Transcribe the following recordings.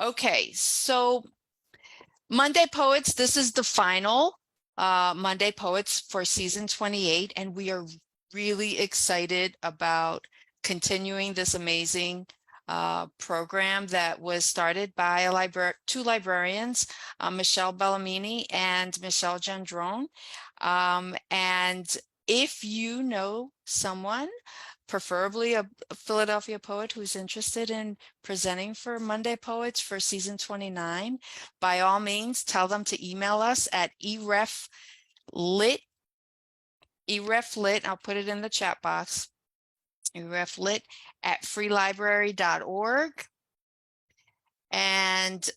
Okay, so Monday Poets, this is the final Monday Poets for season 28, and we are really excited about continuing this amazing program that was started by two librarians, Michelle Bellamini and Michelle Gendron. And if you know someone, preferably a Philadelphia poet who's interested in presenting for Monday Poets for season 29, by all means, tell them to email us at ereflit, I'll put it in the chat box, ereflit at freelibrary.org. And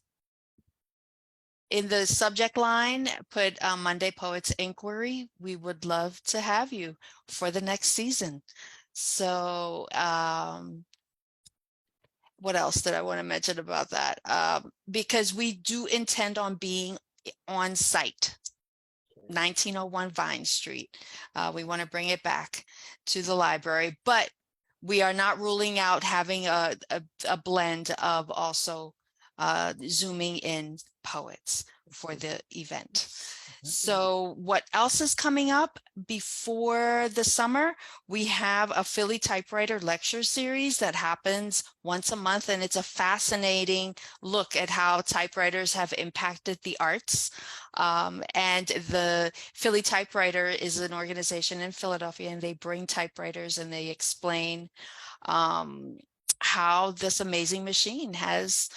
in the subject line, put Monday Poets Inquiry. We would love to have you for the next season. So, what else did I want to mention about that? Because we do intend on being on site, 1901 Vine Street. We want to bring it back to the library, but we are not ruling out having a blend of also zooming in poets for the event. So what else is coming up before the summer? We have a Philly typewriter lecture series that happens once a month, and it's a fascinating look at how typewriters have impacted the arts. And the Philly Typewriter is an organization in Philadelphia, and they bring typewriters and they explain how this amazing machine has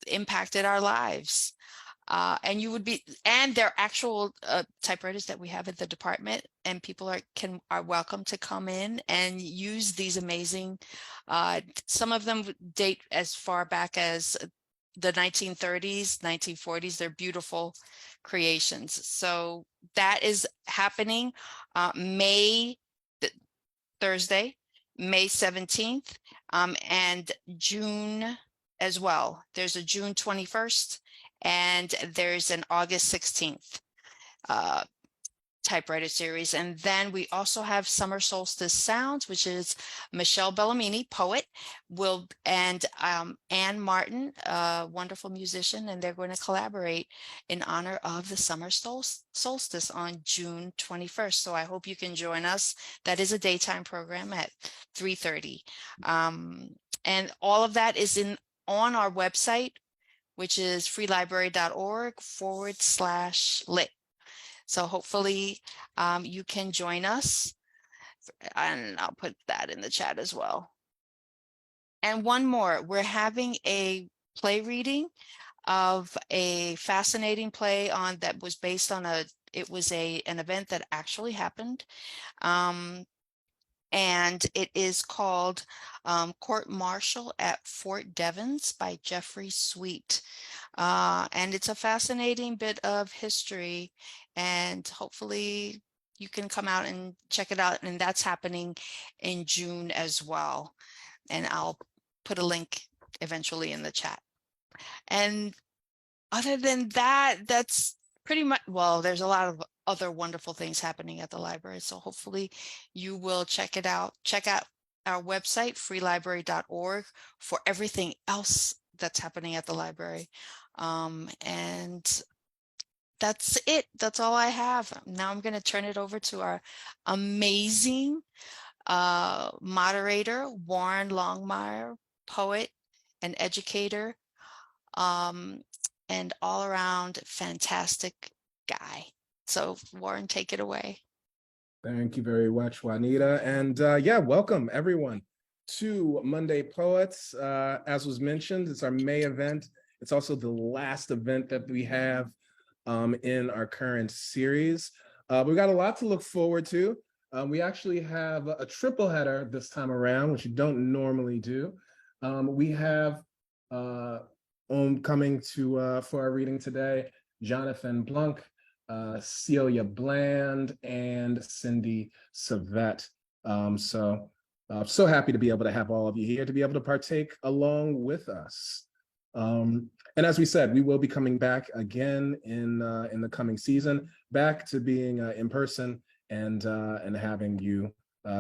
impacted our lives. And they're actual typewriters that we have at the department, and people are welcome to come in and use these amazing. Some of them date as far back as the 1930s, 1940s. They're beautiful creations. So that is happening Thursday, May 17th, and June as well. There's a June 21st. And there's an August 16th typewriter series. And then we also have Summer Solstice Sounds, which is Michelle Bellamini, poet, and Anne Martin, a wonderful musician, and they're going to collaborate in honor of the summer solstice on June 21st. So I hope you can join us. That is a daytime program at 3:30. And all of that is on our website, which is freelibrary.org/lit. So hopefully you can join us, and I'll put that in the chat as well. And one more, we're having a play reading of a fascinating play that was based on an event that actually happened. And it is called Court Martial at Fort Devens by Jeffrey Sweet. And it's a fascinating bit of history, and hopefully you can come out and check it out. And that's happening in June as well. And I'll put a link eventually in the chat. And other than that, that's pretty much, well, there's a lot of other wonderful things happening at the library. So hopefully you will check it out. Check out our website, freelibrary.org, for everything else that's happening at the library. And that's it. That's all I have. Now I'm going to turn it over to our amazing moderator, Warren Longmire, poet and educator, and all around fantastic guy. So Warren, take it away. Thank you very much, Juanita. And yeah, welcome everyone to Monday Poets. As was mentioned, it's our May event. It's also the last event that we have in our current series. We've got a lot to look forward to. We actually have a triple header this time around, which you don't normally do. We have coming to for our reading today, Jonathan Blunk, Celia Bland, and Cindy Savett. So happy to be able to have all of you here to be able to partake along with us. And as we said, we will be coming back again in the coming season, back to being in person and having you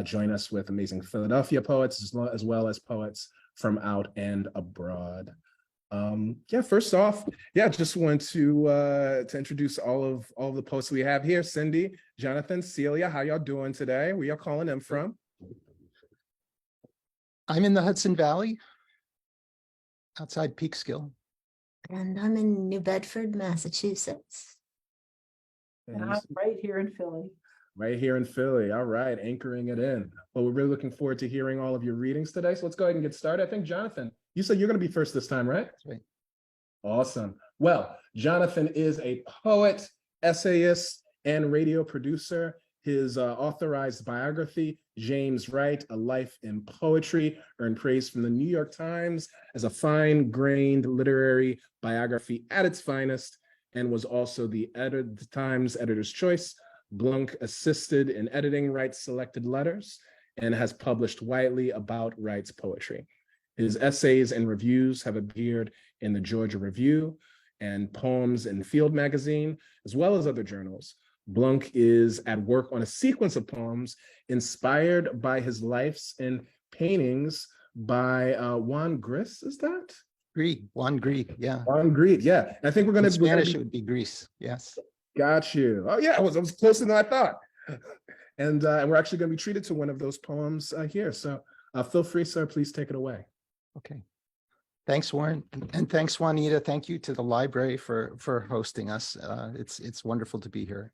join us with amazing Philadelphia poets as well as poets from out and abroad. Yeah, first off, yeah, just want to introduce all of the posts we have here. Cindy, Jonathan, Celia, how y'all doing today? Where y'all calling in from? I'm in the Hudson Valley, outside Peekskill. And I'm in New Bedford, Massachusetts. And I'm right here in Philly. Right here in Philly. All right, anchoring it in. Well, we're really looking forward to hearing all of your readings today. So let's go ahead and get started. I think, Jonathan, you said you're going to be first this time, right? That's right. Awesome. Well, Jonathan is a poet, essayist, and radio producer. His authorized biography, James Wright, A Life in Poetry, earned praise from the New York Times as a fine-grained literary biography at its finest, and was also the Times Editor's Choice. Blunk assisted in editing Wright's selected letters and has published widely about Wright's poetry. His essays and reviews have appeared in the Georgia Review and Poems in Field magazine, as well as other journals. Blunk is at work on a sequence of poems inspired by his lives and paintings by Juan Gris, is that? Juan Gris, yeah. Juan Gris, yeah. I think we're going to— In Spanish, it would be Greece, yes. Got you. Oh, yeah, I was closer than I thought. And we're actually going to be treated to one of those poems here. So feel free, sir, please take it away. Okay. Thanks, Warren. And thanks, Juanita. Thank you to the library for hosting us. It's wonderful to be here.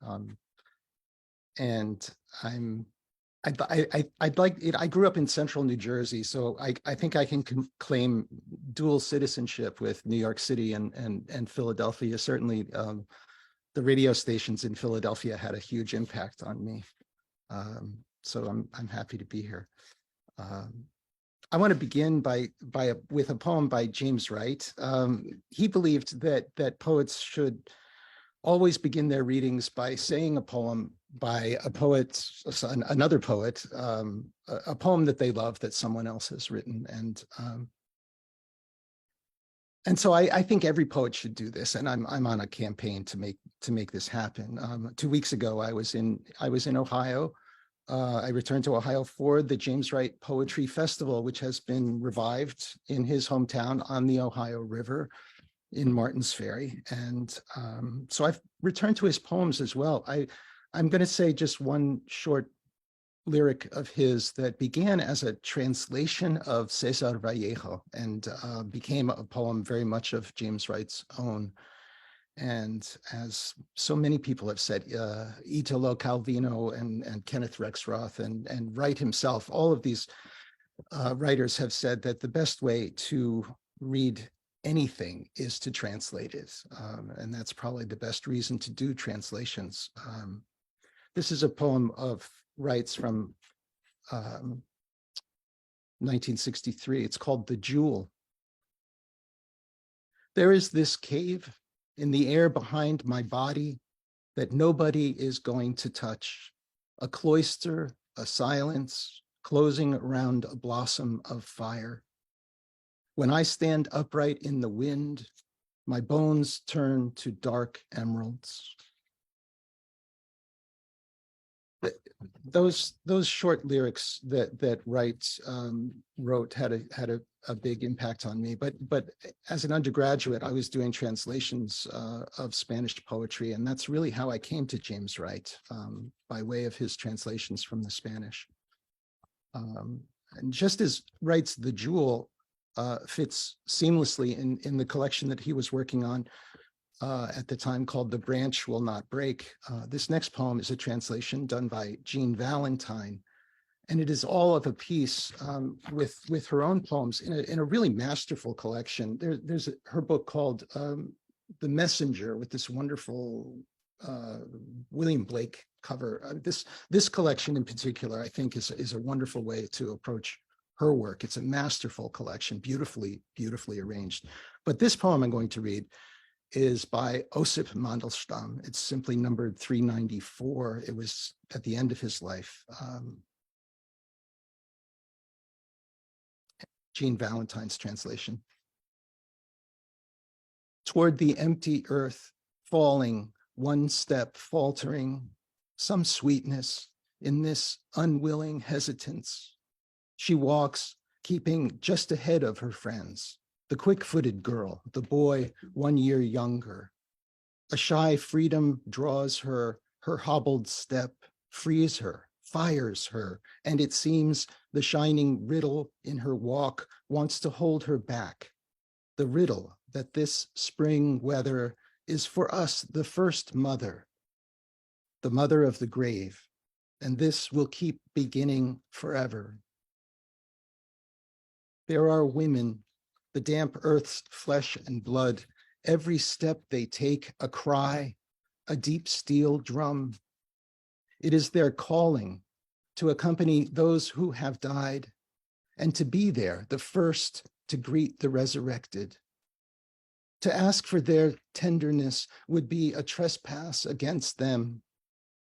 And I'd like it. I grew up in central New Jersey, so I think I can claim dual citizenship with New York City and Philadelphia. Certainly, the radio stations in Philadelphia had a huge impact on me. So I'm happy to be here. I want to begin with a poem by James Wright. He believed that poets should always begin their readings by saying a poem by a poet, another poet, a poem that they love that someone else has written. And so I think every poet should do this, and I'm on a campaign to make this happen. 2 weeks ago, I was in Ohio. I returned to Ohio for the James Wright Poetry Festival, which has been revived in his hometown on the Ohio River in Martins Ferry. And so I've returned to his poems as well. I'm going to say just one short lyric of his that began as a translation of Cesar Vallejo and became a poem very much of James Wright's own. And as so many people have said, Italo Calvino and Kenneth Rexroth and Wright himself, all of these writers have said that the best way to read anything is to translate it. And that's probably the best reason to do translations. This is a poem of Wright's from 1963. It's called The Jewel. There is this cave in the air behind my body that nobody is going to touch. A cloister, a silence, closing around a blossom of fire. When I stand upright in the wind, my bones turn to dark emeralds. Those short lyrics that Wright wrote had a big impact on me. But as an undergraduate, I was doing translations of Spanish poetry, and that's really how I came to James Wright, by way of his translations from the Spanish. And just as Wright's The Jewel fits seamlessly in the collection that he was working on at the time called The Branch Will Not Break. This next poem is a translation done by Jean Valentine, and it is all of a piece with her own poems in a really masterful collection. There's her book called The Messenger with this wonderful William Blake cover. This collection in particular, I think, is a wonderful way to approach her work. It's a masterful collection, beautifully arranged. But this poem I'm going to read is by Osip Mandelstam. It's simply numbered 394. It was at the end of his life. Jean Valentine's translation. Toward the empty earth, falling, one step faltering, some sweetness in this unwilling hesitance. She walks, keeping just ahead of her friends. the quick-footed girl, the boy 1 year younger. A shy freedom draws her, her hobbled step frees her, fires her, and it seems the shining riddle in her walk wants to hold her back. The riddle that this spring weather is for us the first mother, the mother of the grave, and this will keep beginning forever. There are women, the damp earth's flesh and blood, every step they take a cry, a deep steel drum. It is their calling to accompany those who have died and to be there, the first to greet the resurrected. To ask for their tenderness would be a trespass against them,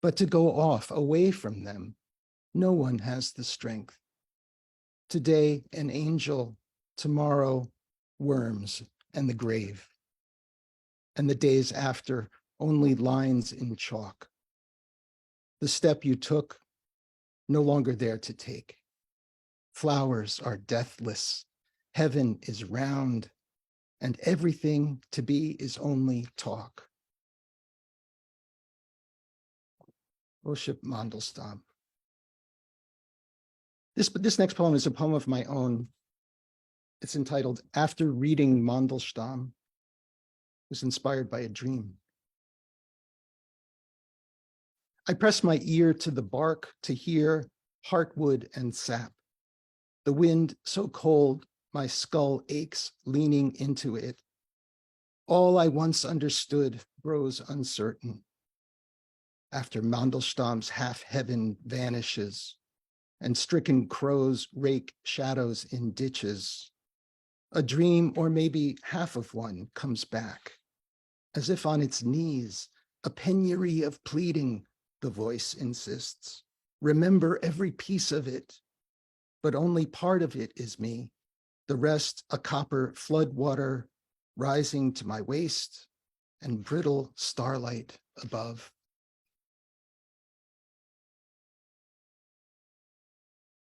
but to go off away from them, no one has the strength. Today, an angel, tomorrow, worms and the grave. And the days after, only lines in chalk. The step you took, no longer there to take. Flowers are deathless, heaven is round, and everything to be is only talk. Oship Mandelstam. This next poem is a poem of my own. It's entitled After Reading Mandelstam. It was inspired by a dream. I press my ear to the bark to hear heartwood and sap. The wind so cold, my skull aches leaning into it. All I once understood grows uncertain. After Mandelstam's half heaven vanishes and stricken crows rake shadows in ditches, a dream or maybe half of one comes back, as if on its knees, a penury of pleading, the voice insists. Remember every piece of it, but only part of it is me. The rest a copper floodwater rising to my waist and brittle starlight above.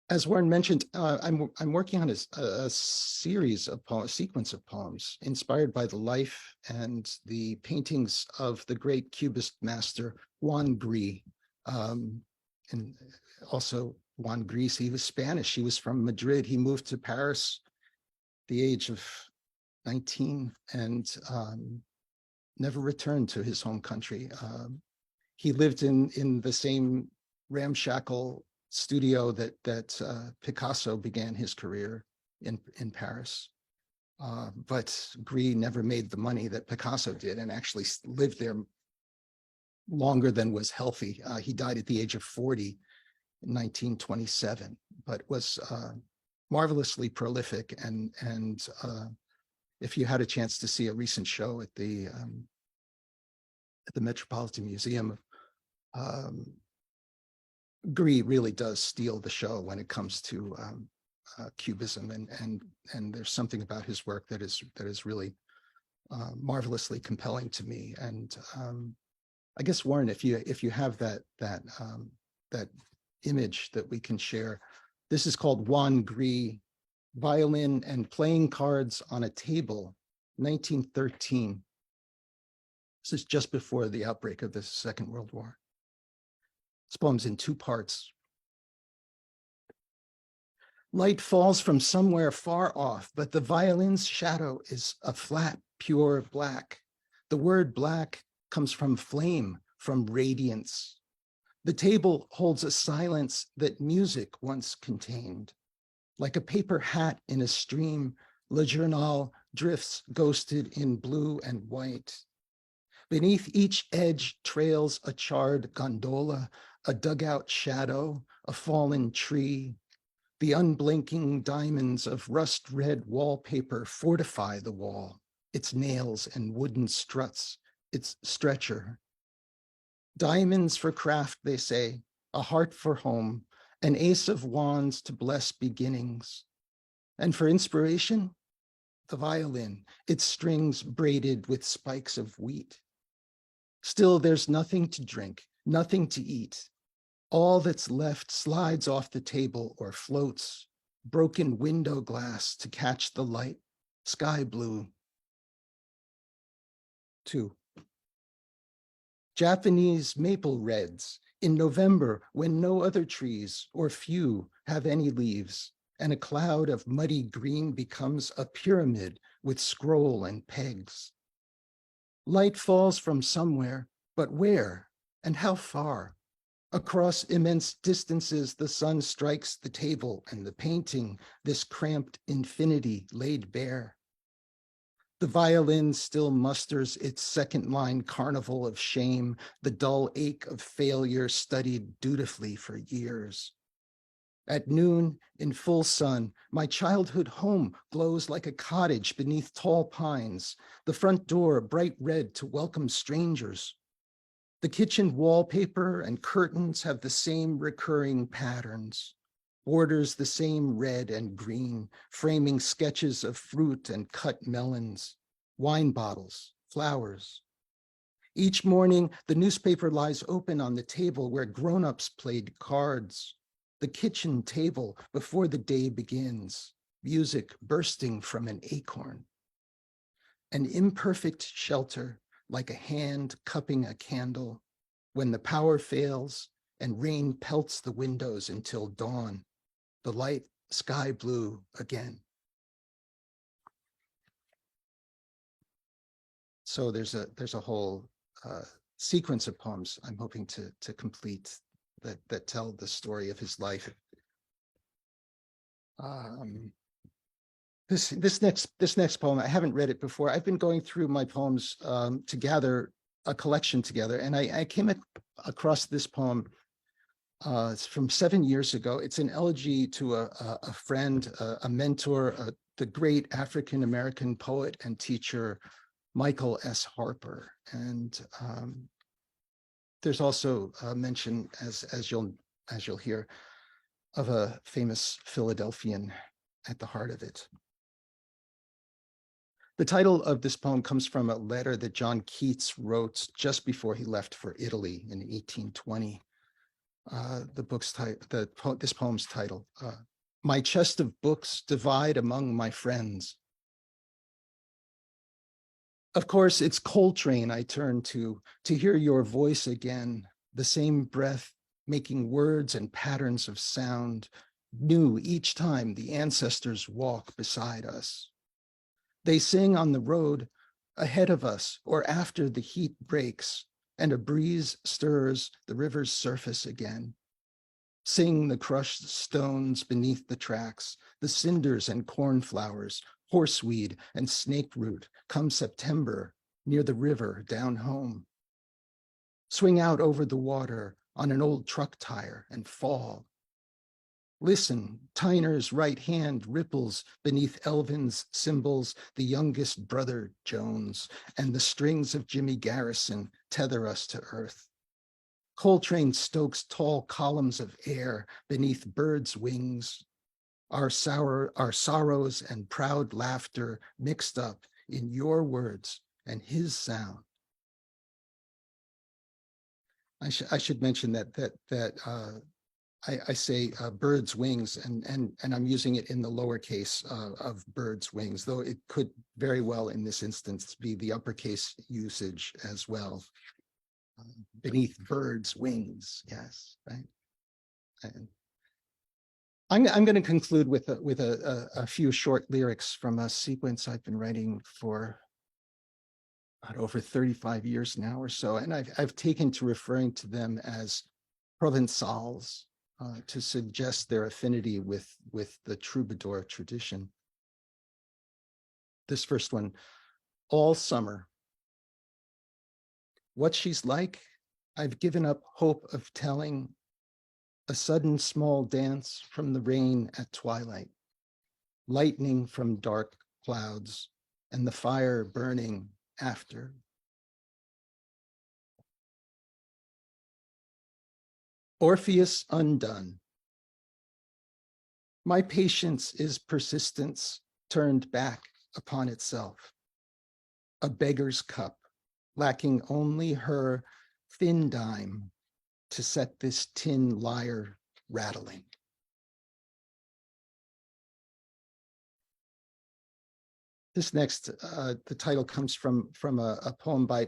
As Warren mentioned, I'm working on a series of poems, sequence of poems inspired by the life and the paintings of the great Cubist master Juan Gris. And also Juan Gris, he was Spanish. He was from Madrid. He moved to Paris at the age of 19 and never returned to his home country. He lived in the same ramshackle studio that Picasso began his career in Paris. But Gris never made the money that Picasso did and actually lived there longer than was healthy. He died at the age of 40 in 1927, but was marvelously prolific. And if you had a chance to see a recent show at the Metropolitan Museum, Gris really does steal the show when it comes to Cubism, and there's something about his work that is really marvelously compelling to me. And I guess, Warren, if you have that image that we can share, this is called Juan Gris, Violin and Playing Cards on a Table, 1913. This is just before the outbreak of the Second World War. This poem's in two parts. Light falls from somewhere far off, but the violin's shadow is a flat, pure black. The word black comes from flame, from radiance. The table holds a silence that music once contained. Like a paper hat in a stream, Le Journal drifts ghosted in blue and white. Beneath each edge trails a charred gondola, a dugout shadow, a fallen tree. The unblinking diamonds of rust-red wallpaper fortify the wall, its nails and wooden struts, its stretcher. Diamonds for craft, they say, a heart for home, an ace of wands to bless beginnings. And for inspiration, the violin, its strings braided with spikes of wheat. Still, there's nothing to drink, nothing to eat. All that's left slides off the table or floats, broken window glass to catch the light, sky blue. 2. Japanese maple reds in November when no other trees or few have any leaves, and a cloud of muddy green becomes a pyramid with scroll and pegs. Light falls from somewhere, but where and how far? Across immense distances, the sun strikes the table and the painting, this cramped infinity laid bare. The violin still musters its second line carnival of shame, the dull ache of failure studied dutifully for years. At noon, in full sun, my childhood home glows like a cottage beneath tall pines, the front door bright red to welcome strangers. The kitchen wallpaper and curtains have the same recurring patterns, borders the same red and green, framing sketches of fruit and cut melons, wine bottles, flowers. Each morning, the newspaper lies open on the table where grown-ups played cards, the kitchen table before the day begins, music bursting from an acorn. An imperfect shelter, like a hand cupping a candle, when the power fails and rain pelts the windows until dawn, the light sky blue again. So there's a whole sequence of poems I'm hoping to complete that tell the story of his life. This next poem, I haven't read it before. I've been going through my poems to gather a collection together, and I came across this poem. It's from 7 years ago. It's an elegy to a friend, a mentor, the great African-American poet and teacher, Michael S. Harper. And there's also a mention, as you'll hear, of a famous Philadelphian at the heart of it. The title of this poem comes from a letter that John Keats wrote just before he left for Italy in 1820. This poem's title, "My chest of books divide among my friends." Of course, it's Coltrane I turn to hear your voice again, the same breath making words and patterns of sound, new each time the ancestors walk beside us. They sing on the road ahead of us or after the heat breaks and a breeze stirs the river's surface again. Sing the crushed stones beneath the tracks, the cinders and cornflowers, horseweed and snakeroot come September near the river down home. Swing out over the water on an old truck tire and fall. Listen, Tyner's right hand ripples beneath Elvin's cymbals, the youngest brother Jones, and the strings of Jimmy Garrison tether us to earth. Coltrane stokes tall columns of air beneath birds' wings, our sorrows and proud laughter mixed up in your words and his sound. I should mention that I say bird's wings, and I'm using it in the lowercase of bird's wings, though it could very well in this instance be the uppercase usage as well. Beneath bird's wings, yes, right. And I'm going to conclude with a few short lyrics from a sequence I've been writing for over 35 years now or so, and I've taken to referring to them as Provençals to suggest their affinity with the troubadour tradition. This first one, all summer. What she's like, I've given up hope of telling. A sudden small dance from the rain at twilight, lightning from dark clouds, and the fire burning after. Orpheus undone. My patience is persistence turned back upon itself. A beggar's cup, lacking only her thin dime to set this tin lyre rattling. This next, the title comes from a poem by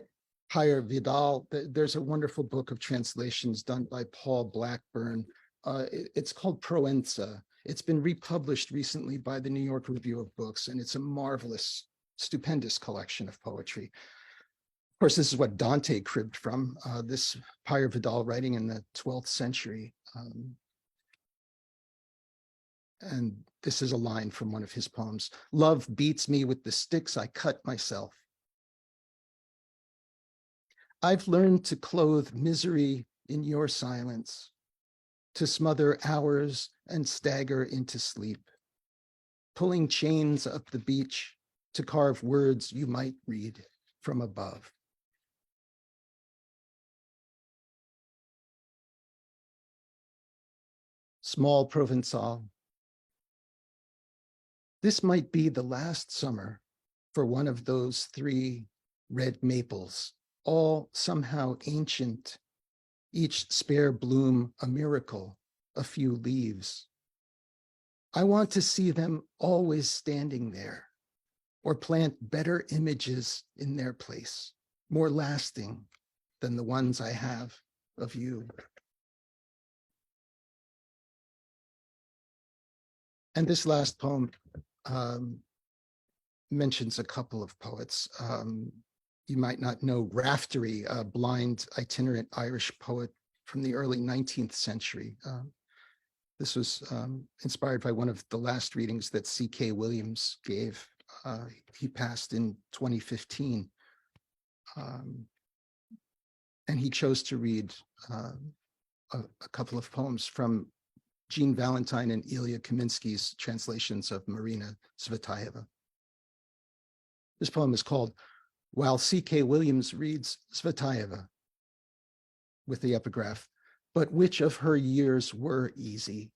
Pierre Vidal. There's a wonderful book of translations done by Paul Blackburn. It's called Proenza. It's been republished recently by the New York Review of Books, and it's a marvelous, stupendous collection of poetry. Of course, this is what Dante cribbed from, this Pierre Vidal writing in the 12th century. And this is a line from one of his poems. Love beats me with the sticks I cut myself. I've learned to clothe misery in your silence, to smother hours and stagger into sleep, pulling chains up the beach to carve words you might read from above. Small Provençal. This might be the last summer for one of those 3 red maples, all somehow ancient, each spare bloom a miracle, a few leaves. I want to see them always standing there, or plant better images in their place, more lasting than the ones I have of you. And this last poem mentions a couple of poets. You might not know Raftery, a blind itinerant Irish poet from the early 19th century. This was inspired by one of the last readings that C.K. Williams gave. He passed in 2015. And he chose to read a couple of poems from Jean Valentine and Ilya Kaminsky's translations of Marina Tsvetaeva. This poem is called While C.K. Williams Reads Tsvetaeva, with the epigraph, but which of her years were easy?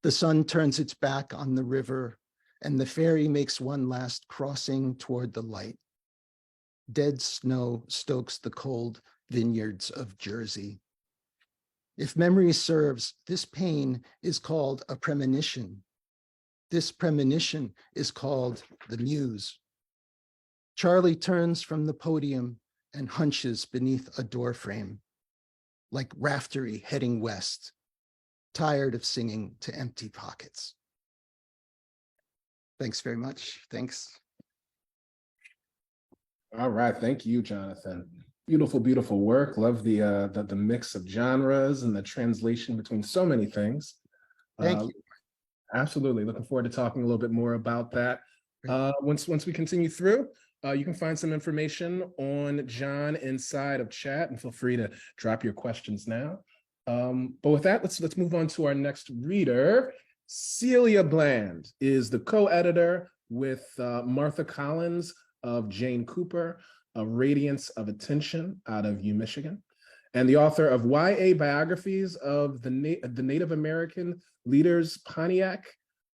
The sun turns its back on the river, and the ferry makes one last crossing toward the light. Dead snow stokes the cold vineyards of Jersey. If memory serves, this pain is called a premonition. This premonition is called the muse. Charlie turns from the podium and hunches beneath a doorframe, like Raftery heading west, tired of singing to empty pockets. Thanks very much. Thanks. All right, thank you, Jonathan. Beautiful, beautiful work. Love the mix of genres and the translation between so many things. Thank you. Absolutely. Looking forward to talking a little bit more about that. Once we continue through, you can find some information on John inside of chat, and feel free to drop your questions now. But with that, let's move on to our next reader. Celia Bland is the co-editor with Martha Collins of Jane Cooper, A Radiance of Attention out of U, Michigan, and the author of YA biographies of the Native American leaders Pontiac.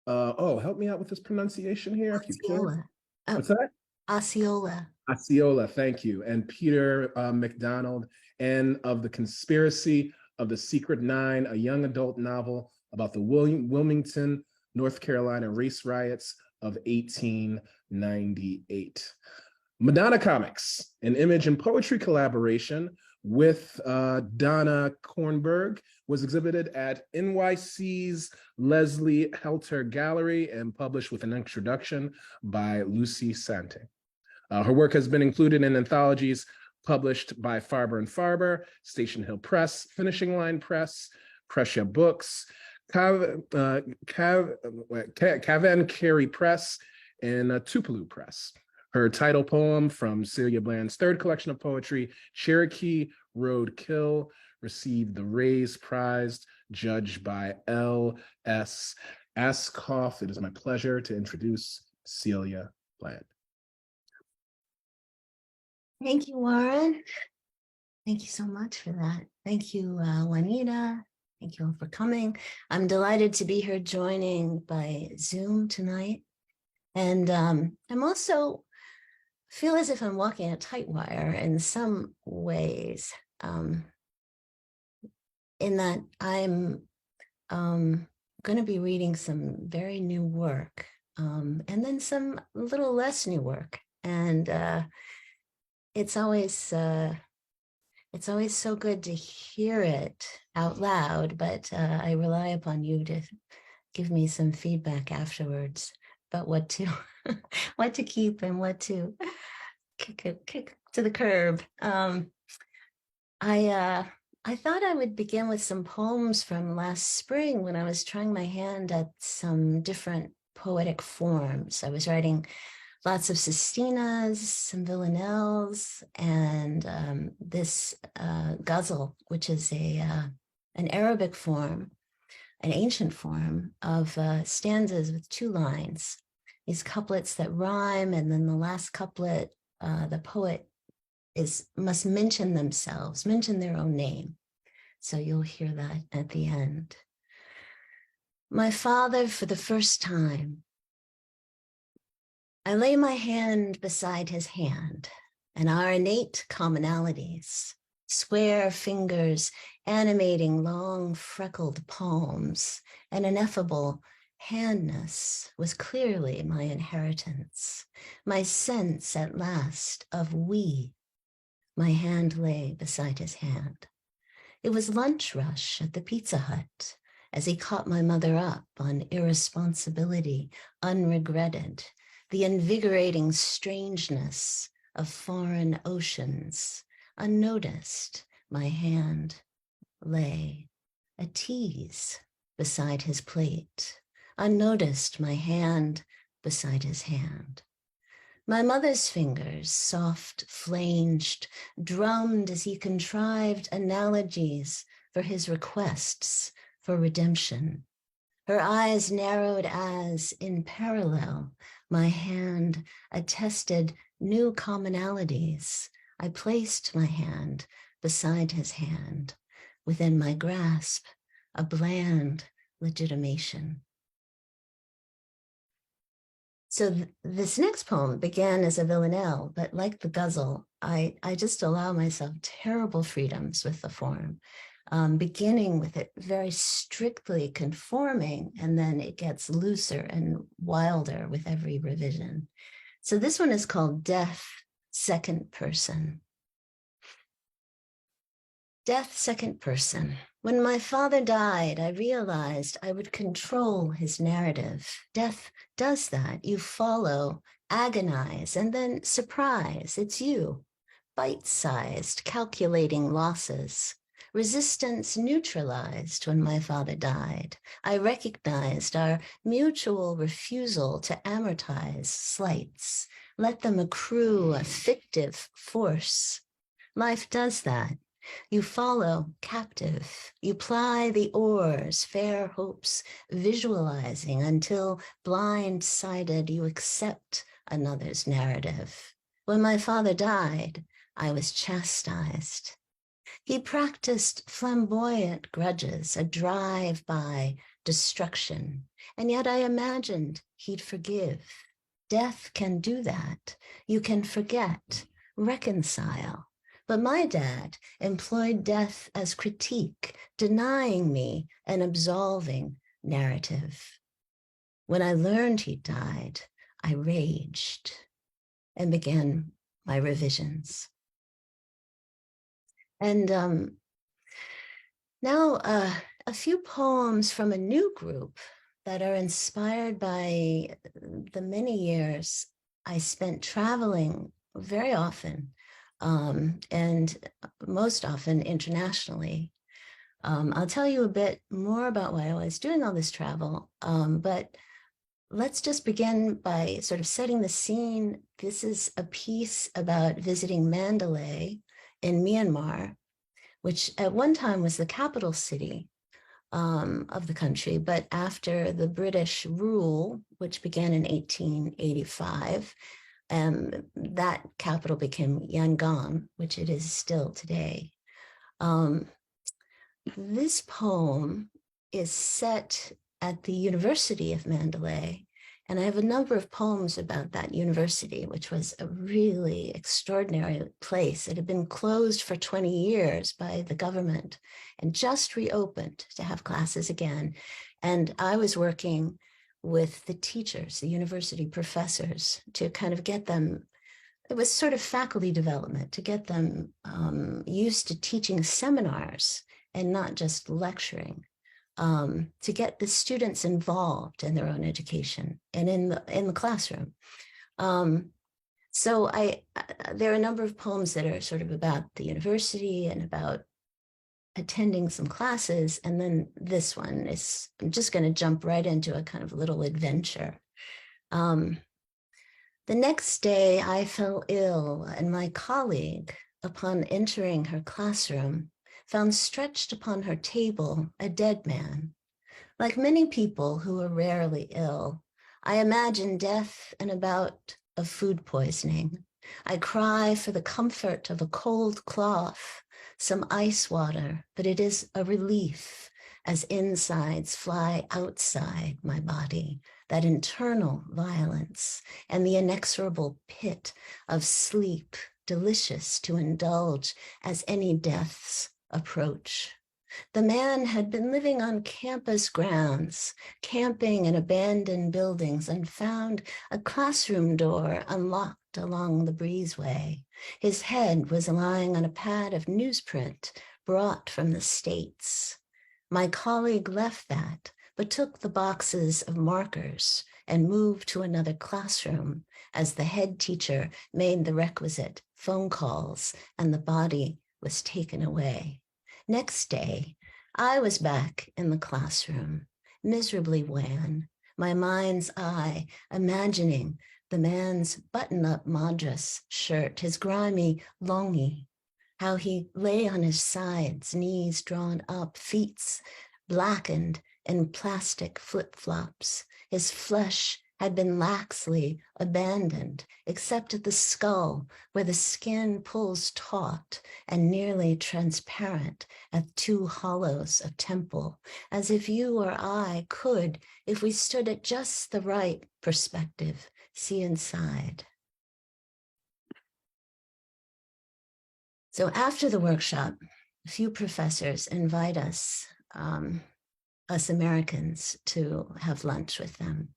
Help me out with this pronunciation here, if you could. Osceola. What's that? Osceola. Osceola, thank you. And Peter McDonald, and of The Conspiracy of the Secret Nine, a young adult novel about the Wilmington, North Carolina race riots of 1898. Madonna Comics, an image and poetry collaboration with Donna Kornberg, was exhibited at NYC's Leslie Helter Gallery and published with an introduction by Lucy Sante. Her work has been included in anthologies published by Farber and Farber, Station Hill Press, Finishing Line Press, Prussia Books, Carey Press, and Tupelo Press. Her title poem from Celia Bland's third collection of poetry, Cherokee Road Kill, received the Rays Prize, judged by L.S. Askoff. It is my pleasure to introduce Celia Bland. Thank you, Warren. Thank you so much for that. Thank you, Juanita. Thank you all for coming. I'm delighted to be here joining by Zoom tonight. And I'm also feel as if I'm walking a tight wire in some ways, in that I'm going to be reading some very new work and then some little less new work. And it's always so good to hear it out loud, but I rely upon you to give me some feedback afterwards about what to what to keep and what to kick to the curb. I thought I would begin with some poems from last spring when I was trying my hand at some different poetic forms. I was writing lots of sestinas, some villanelles, and this ghazal, which is an Arabic form, an ancient form of stanzas with 2 lines. These couplets that rhyme, and then the last couplet, the poet must mention themselves, mention their own name. So you'll hear that at the end. My father, for the first time, I lay my hand beside his hand, and our innate commonalities, square fingers animating long freckled palms, and ineffable handness was clearly my inheritance, my sense at last of we. My hand lay beside his hand. It was lunch rush at the Pizza Hut as he caught my mother up on irresponsibility unregretted, the invigorating strangeness of foreign oceans. Unnoticed, my hand lay a tease beside his plate. Unnoticed, my hand beside his hand. My mother's fingers, soft flanged, drummed as he contrived analogies for his requests for redemption. Her eyes narrowed as, in parallel, my hand attested new commonalities. I placed my hand beside his hand, within my grasp, a bland legitimation. So this next poem began as a villanelle, but like the ghazal, I just allow myself terrible freedoms with the form, beginning with it very strictly conforming, and then it gets looser and wilder with every revision. So this one is called Death, Second Person. Death, second person. When my father died, I realized I would control his narrative. Death does that. You follow, agonize, and then surprise. It's you. Bite-sized, calculating losses. Resistance neutralized when my father died. I recognized our mutual refusal to amortize slights. Let them accrue a fictive force. Life does that. You follow captive. You ply the oars, fair hopes, visualizing until blind-sided you accept another's narrative. When my father died, I was chastised. He practiced flamboyant grudges, a drive-by destruction, and yet I imagined he'd forgive. Death can do that. You can forget, reconcile. But my dad employed death as critique, denying me an absolving narrative. When I learned he died, I raged and began my revisions. And now a few poems from a new group that are inspired by the many years I spent traveling very often, and most often internationally. I'll tell you a bit more about why I was doing all this travel, but let's just begin by sort of setting the scene. This is a piece about visiting Mandalay in Myanmar, which at one time was the capital city of the country, but after the British rule, which began in 1885, that capital became Yangon, which it is still today. This poem is set at the University of Mandalay, and I have a number of poems about that university, which was a really extraordinary place. It had been closed for 20 years by the government and just reopened to have classes again. And I was working with the teachers, the university professors, to kind of get them, it was sort of faculty development, to get them used to teaching seminars and not just lecturing, to get the students involved in their own education and in the classroom. So there are a number of poems that are sort of about the university and about attending some classes. And then this one is, I'm just going to jump right into a kind of little adventure. The next day I fell ill, and my colleague, upon entering her classroom, found stretched upon her table a dead man. Like many people who are rarely ill, I imagine death and a bout of food poisoning. I cry for the comfort of a cold cloth, some ice water, but it is a relief as insides fly outside my body, that internal violence and the inexorable pit of sleep, delicious to indulge as any deaths approach. The man had been living on campus grounds, camping in abandoned buildings, and found a classroom door unlocked along the breezeway. His head was lying on a pad of newsprint brought from the States. My colleague left that, but took the boxes of markers and moved to another classroom as the head teacher made the requisite phone calls and the body was taken away. Next day, I was back in the classroom, miserably wan, my mind's eye imagining the man's button-up madras shirt, his grimy longi, how he lay on his sides, knees drawn up, feet blackened in plastic flip-flops. His flesh had been laxly abandoned, except at the skull, where the skin pulls taut and nearly transparent at two hollows of temple, as if you or I could, if we stood at just the right perspective, see inside. So after the workshop, a few professors invite us Americans, to have lunch with them.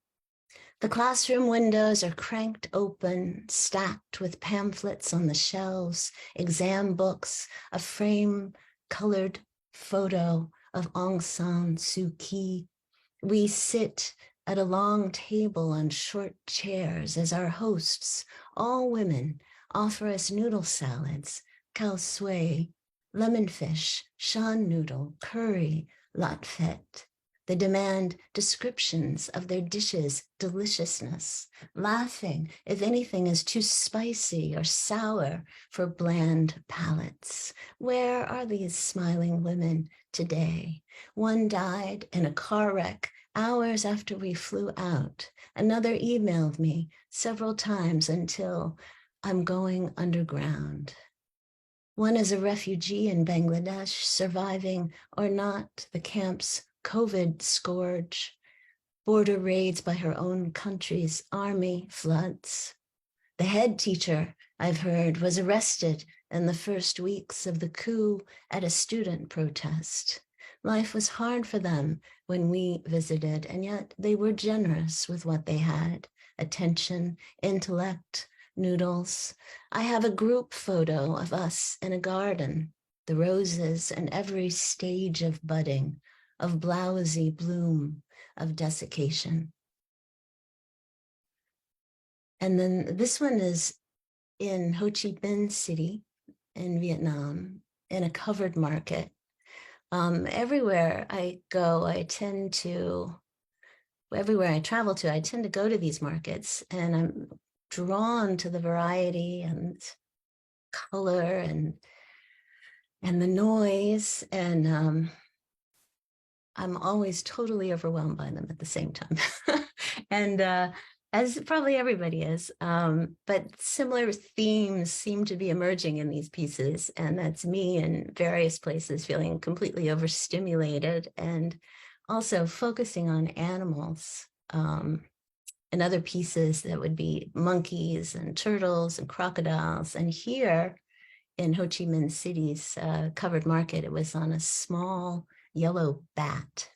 The classroom windows are cranked open, stacked with pamphlets on the shelves, exam books, a frame-colored photo of Aung San Suu Kyi. We sit at a long table on short chairs as our hosts, all women, offer us noodle salads, khao sui, lemon fish, shan noodle, curry, latfet. They demand descriptions of their dishes' deliciousness, laughing if anything is too spicy or sour for bland palates. Where are these smiling women today? One died in a car wreck hours after we flew out. Another emailed me several times until I'm going underground. One is a refugee in Bangladesh, surviving or not the camp's COVID scourge, border raids by her own country's army, floods. The head teacher, I've heard, was arrested in the first weeks of the coup at a student protest. Life was hard for them when we visited, and yet they were generous with what they had: attention, intellect, noodles. I have a group photo of us in a garden, the roses in every stage of budding, of blousy bloom, of desiccation. And then this one is in Ho Chi Minh City in Vietnam, in a covered market. Everywhere I go, everywhere I travel to, I tend to go to these markets, and I'm drawn to the variety and color and the noise, and I'm always totally overwhelmed by them at the same time. And as probably everybody is, but similar themes seem to be emerging in these pieces, and that's me in various places feeling completely overstimulated and also focusing on animals, and other pieces that would be monkeys and turtles and crocodiles. And here in Ho Chi Minh City's covered market, it was on a small yellow bat.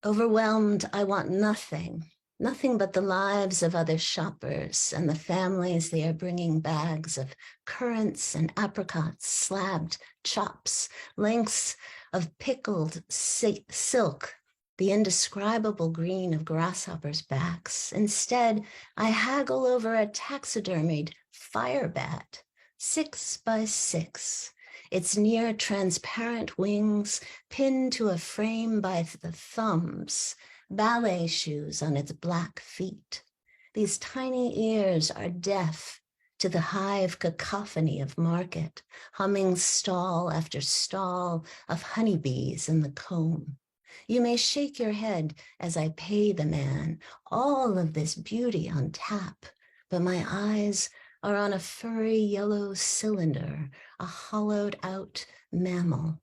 Overwhelmed, I want nothing, nothing but the lives of other shoppers and the families they are bringing bags of currants and apricots, slabbed chops, lengths of pickled silk, the indescribable green of grasshoppers' backs. Instead, I haggle over a taxidermied fire bat, 6 by 6, its near transparent wings pinned to a frame by the thumbs, ballet shoes on its black feet. These tiny ears are deaf to the hive cacophony of market, humming stall after stall of honeybees in the comb. You may shake your head as I pay the man, all of this beauty on tap, but my eyes are on a furry yellow cylinder, a hollowed out mammal.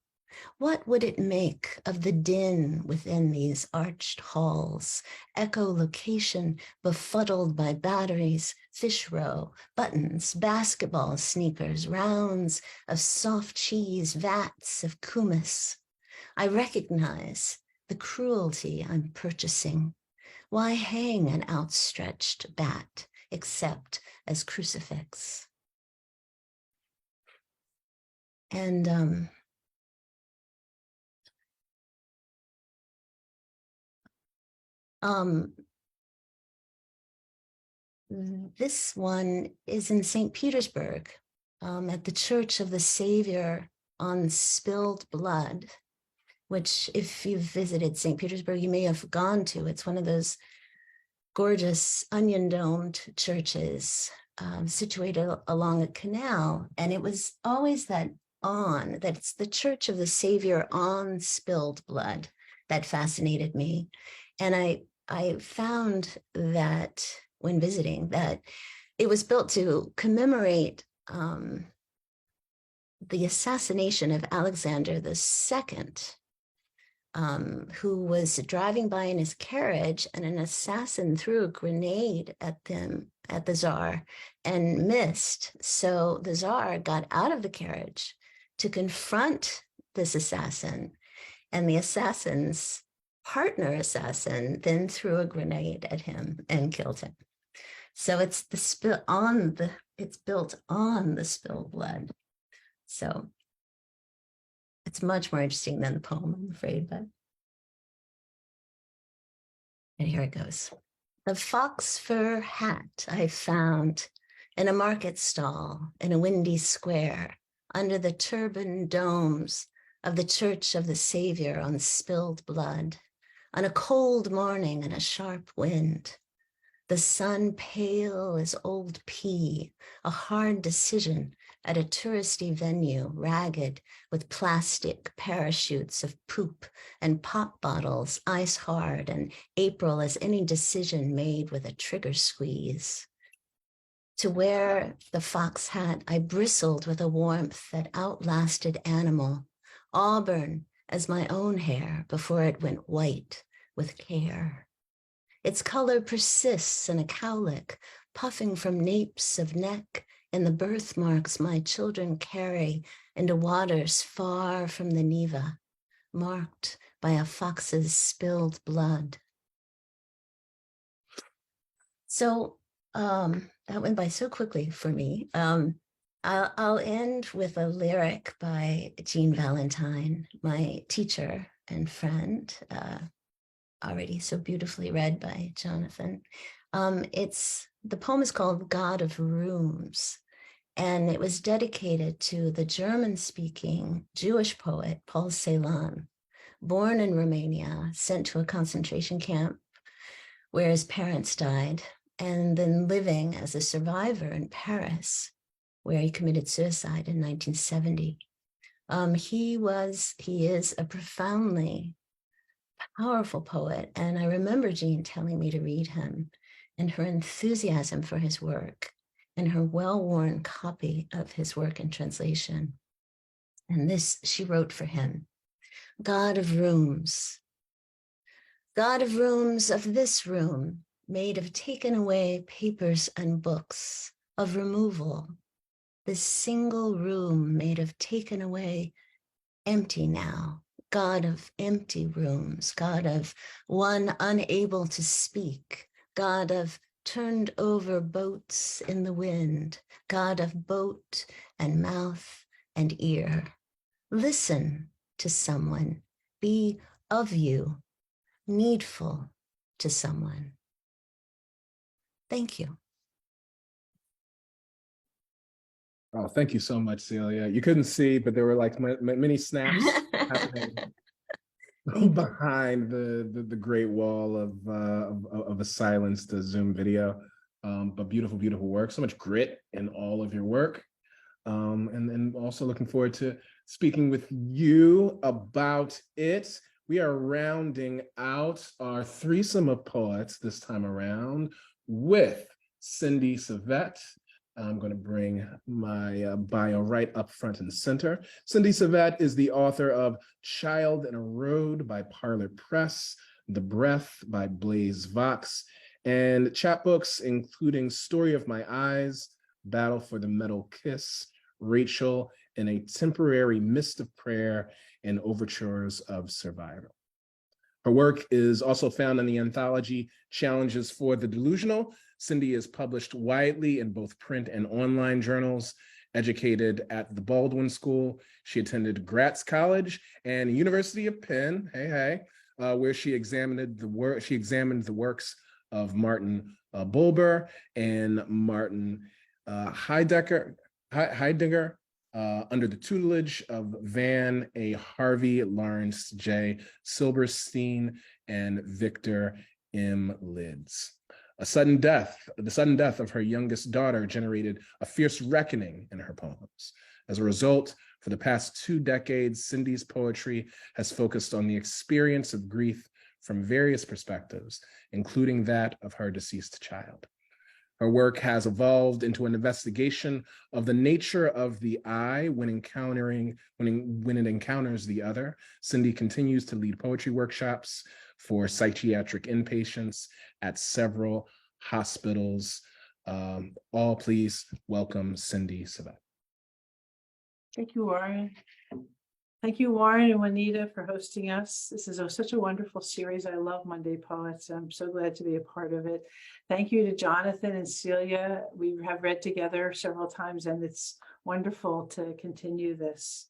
What would it make of the din within these arched halls, echolocation befuddled by batteries, fish roe, buttons, basketball sneakers, rounds of soft cheese, vats of kumis? I recognize the cruelty I'm purchasing. Why hang an outstretched bat except as crucifix? And this one is in St. Petersburg, at the Church of the Savior on Spilled Blood, which if you've visited St. Petersburg, you may have gone to. It's one of those gorgeous onion-domed churches situated along a canal. And it was always that it's the Church of the Savior on Spilled Blood that fascinated me. And I found that when visiting that it was built to commemorate the assassination of Alexander II, who was driving by in his carriage, and an assassin threw a grenade at the Tsar and missed. So the Tsar got out of the carriage to confront this assassin, and the assassin's partner assassin then threw a grenade at him and killed him. So it's built on the spilled blood. So it's much more interesting than the poem, I'm afraid, but. And here it goes. The fox fur hat I found in a market stall in a windy square under the turban domes of the Church of the Savior on Spilled Blood, on a cold morning and a sharp wind. The sun pale as old pea, a hard decision at a touristy venue, ragged with plastic parachutes of poop and pop bottles, ice hard, and April as any decision made with a trigger squeeze. To wear the fox hat, I bristled with a warmth that outlasted animal, auburn as my own hair before it went white with care. Its color persists in a cowlick, puffing from napes of neck in the birthmarks my children carry into waters far from the Neva, marked by a fox's spilled blood. So that went by so quickly for me. I'll end with a lyric by Jean Valentine, my teacher and friend, already so beautifully read by Jonathan. The poem is called God of Rooms, and it was dedicated to the German-speaking Jewish poet Paul Celan, born in Romania, sent to a concentration camp where his parents died, and then living as a survivor in Paris, where he committed suicide in 1970. He is a profoundly powerful poet, and I remember Jean telling me to read him, and her enthusiasm for his work, and her well-worn copy of his work in translation. And this she wrote for him: God of rooms of this room, made of taken away papers and books, of removal, this single room made of taken away, empty now, God of empty rooms, God of one unable to speak, God of turned over boats in the wind, God of boat and mouth and ear. Listen to someone, be of you, needful to someone. Thank you. Oh, thank you so much, Celia. You couldn't see, but there were like many snaps happening behind the great wall of a silenced Zoom video. But beautiful, beautiful work. So much grit in all of your work. And also looking forward to speaking with you about it. We are rounding out our threesome of poets this time around with Cindy Savett. I'm going to bring my bio right up front and center. Cindy Savett is the author of Child in a Road by Parlor Press, The Breath by Blaze Vox, and chapbooks including Story of My Eyes, Battle for the Metal Kiss, Rachel in a Temporary Mist of Prayer, and Overtures of Survival. Her work is also found in the anthology Challenges for the Delusional. Cindy is published widely in both print and online journals. Educated at the Baldwin School, she attended Gratz College and University of Penn, where she examined the works of Martin Buber and Martin Heidegger, under the tutelage of Van A. Harvey, Lawrence J. Silberstein, and Victor M. Lids. The sudden death of her youngest daughter generated a fierce reckoning in her poems. As a result, for the past 2 decades, Cindy's poetry has focused on the experience of grief from various perspectives, including that of her deceased child. Her work has evolved into an investigation of the nature of the I when it encounters the other. Cindy continues to lead poetry workshops for psychiatric inpatients at several hospitals. All please welcome Cindy Savett. Thank you, Warren. Thank you, Warren and Juanita, for hosting us. This is such a wonderful series. I love Monday Poets. I'm so glad to be a part of it. Thank you to Jonathan and Celia. We have read together several times, and it's wonderful to continue this.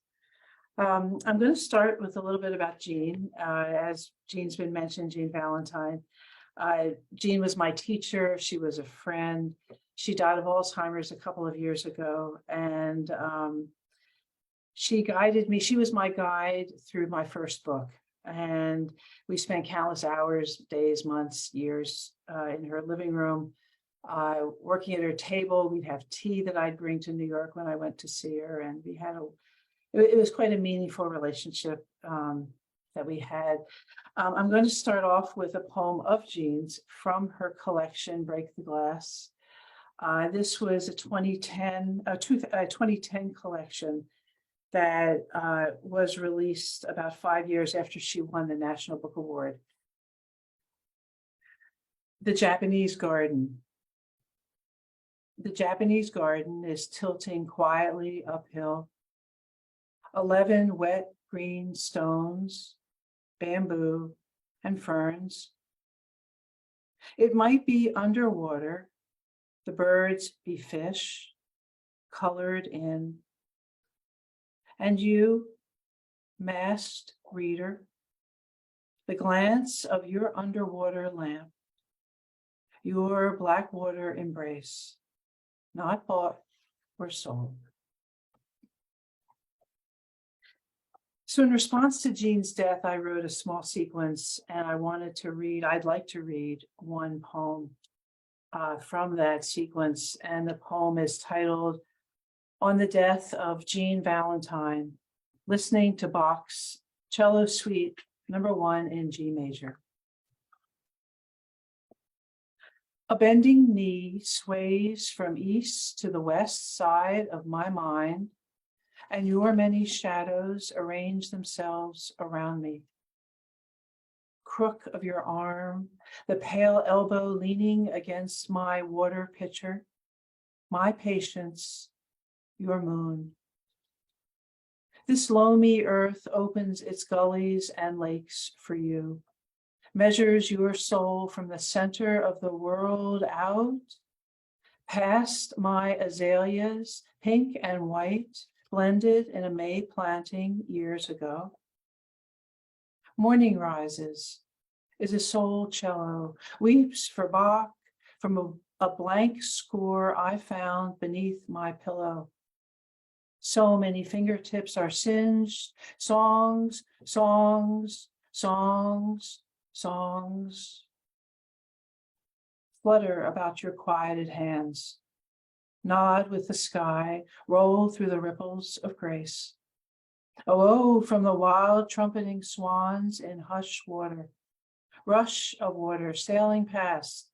I'm going to start with a little bit about Jean. As Jean's been mentioned, Jean Valentine. Jean was my teacher. She was a friend. She died of Alzheimer's a couple of years ago, and she guided me. She was my guide through my first book. And we spent countless hours, days, months, years in her living room, working at her table. We'd have tea that I'd bring to New York when I went to see her. And we had it was quite a meaningful relationship that we had. I'm going to start off with a poem of Jean's from her collection, Break the Glass. This was a 2010 collection that was released about 5 years after she won the National Book Award. The Japanese Garden. The Japanese garden is tilting quietly uphill. 11 wet green stones, bamboo, and ferns. It might be underwater, the birds be fish, colored in. And you, masked reader, the glance of your underwater lamp, your black water embrace, not bought or sold. So in response to Jean's death, I wrote a small sequence, and I'd like to read one poem from that sequence. And the poem is titled On the Death of Jean Valentine, listening to Bach's Cello Suite No. 1 in G major. A bending knee sways from east to the west side of my mind, and your many shadows arrange themselves around me. Crook of your arm, the pale elbow leaning against my water pitcher, my patience, your moon. This loamy earth opens its gullies and lakes for you, measures your soul from the center of the world out, past my azaleas, pink and white, blended in a May planting years ago. Morning rises, is a soul cello, weeps for Bach from a blank score I found beneath my pillow. So many fingertips are singed, songs, songs, songs, songs. Flutter about your quieted hands. Nod with the sky, roll through the ripples of grace. Oh, from the wild trumpeting swans in hushed water, rush of water sailing past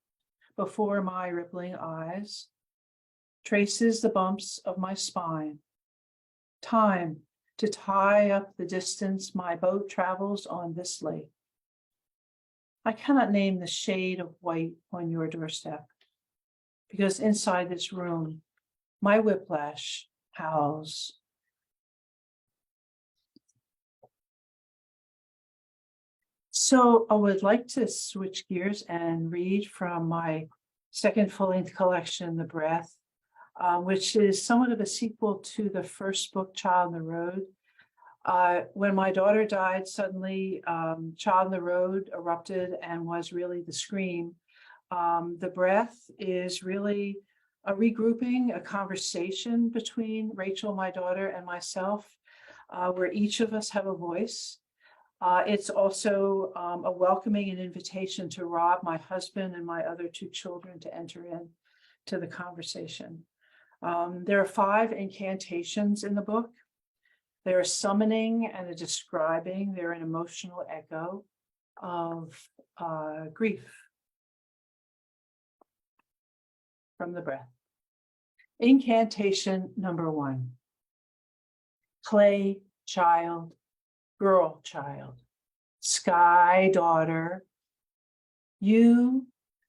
before my rippling eyes, traces the bumps of my spine. Time to tie up the distance my boat travels on this lake. I cannot name the shade of white on your doorstep, because inside this room, my whiplash howls. So I would like to switch gears and read from my second full-length collection, The Breath, which is somewhat of a sequel to the first book, Child on the Road. When my daughter died suddenly, Child on the Road erupted and was really the scream. The Breath is really a regrouping, a conversation between Rachel, my daughter, and myself, where each of us have a voice. It's also a welcoming and invitation to Rob, my husband, and my other two children to enter in to the conversation. There are 5 incantations in the book. They're a summoning and a describing. They're an emotional echo of grief from The Breath. Incantation number 1. Clay child, girl child, sky daughter, you